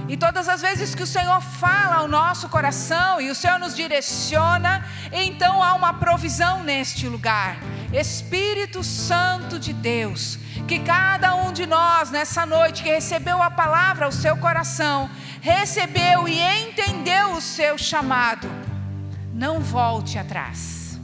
E todas as vezes que o Senhor fala ao nosso coração e o Senhor nos direciona, então há uma provisão neste lugar. Espírito Santo de Deus, que cada um de nós nessa noite que recebeu a palavra ao seu coração, recebeu e entendeu o seu chamado, não volte atrás.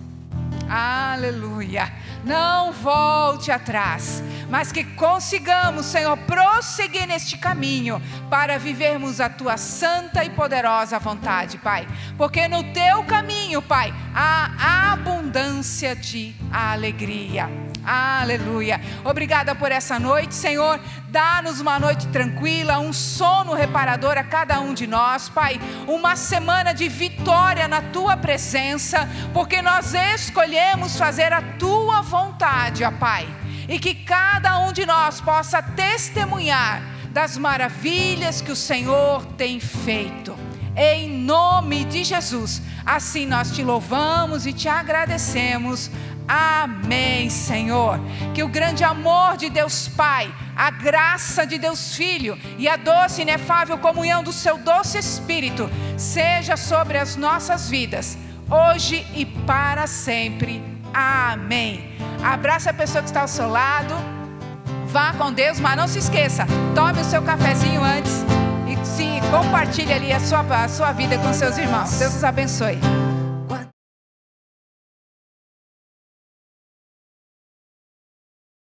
Aleluia, não volte atrás, mas que consigamos, Senhor, prosseguir neste caminho para vivermos a Tua santa e poderosa vontade, Pai, porque no Teu caminho, Pai, há abundância de alegria. Aleluia. Obrigada por essa noite, Senhor. Dá-nos uma noite tranquila, um sono reparador a cada um de nós, Pai. Uma semana de vitória na Tua presença, porque nós escolhemos fazer a Tua vontade, ó Pai. E que cada um de nós possa testemunhar das maravilhas que o Senhor tem feito. Em nome de Jesus, assim nós Te louvamos e Te agradecemos. Amém, Senhor. Que o grande amor de Deus Pai, a graça de Deus Filho e a doce e inefável comunhão do Seu doce Espírito seja sobre as nossas vidas, hoje e para sempre. Amém. Abraça a pessoa que está ao seu lado. Vá com Deus, mas não se esqueça, tome o seu cafezinho antes e compartilhe ali a sua vida com seus irmãos. Deus os abençoe.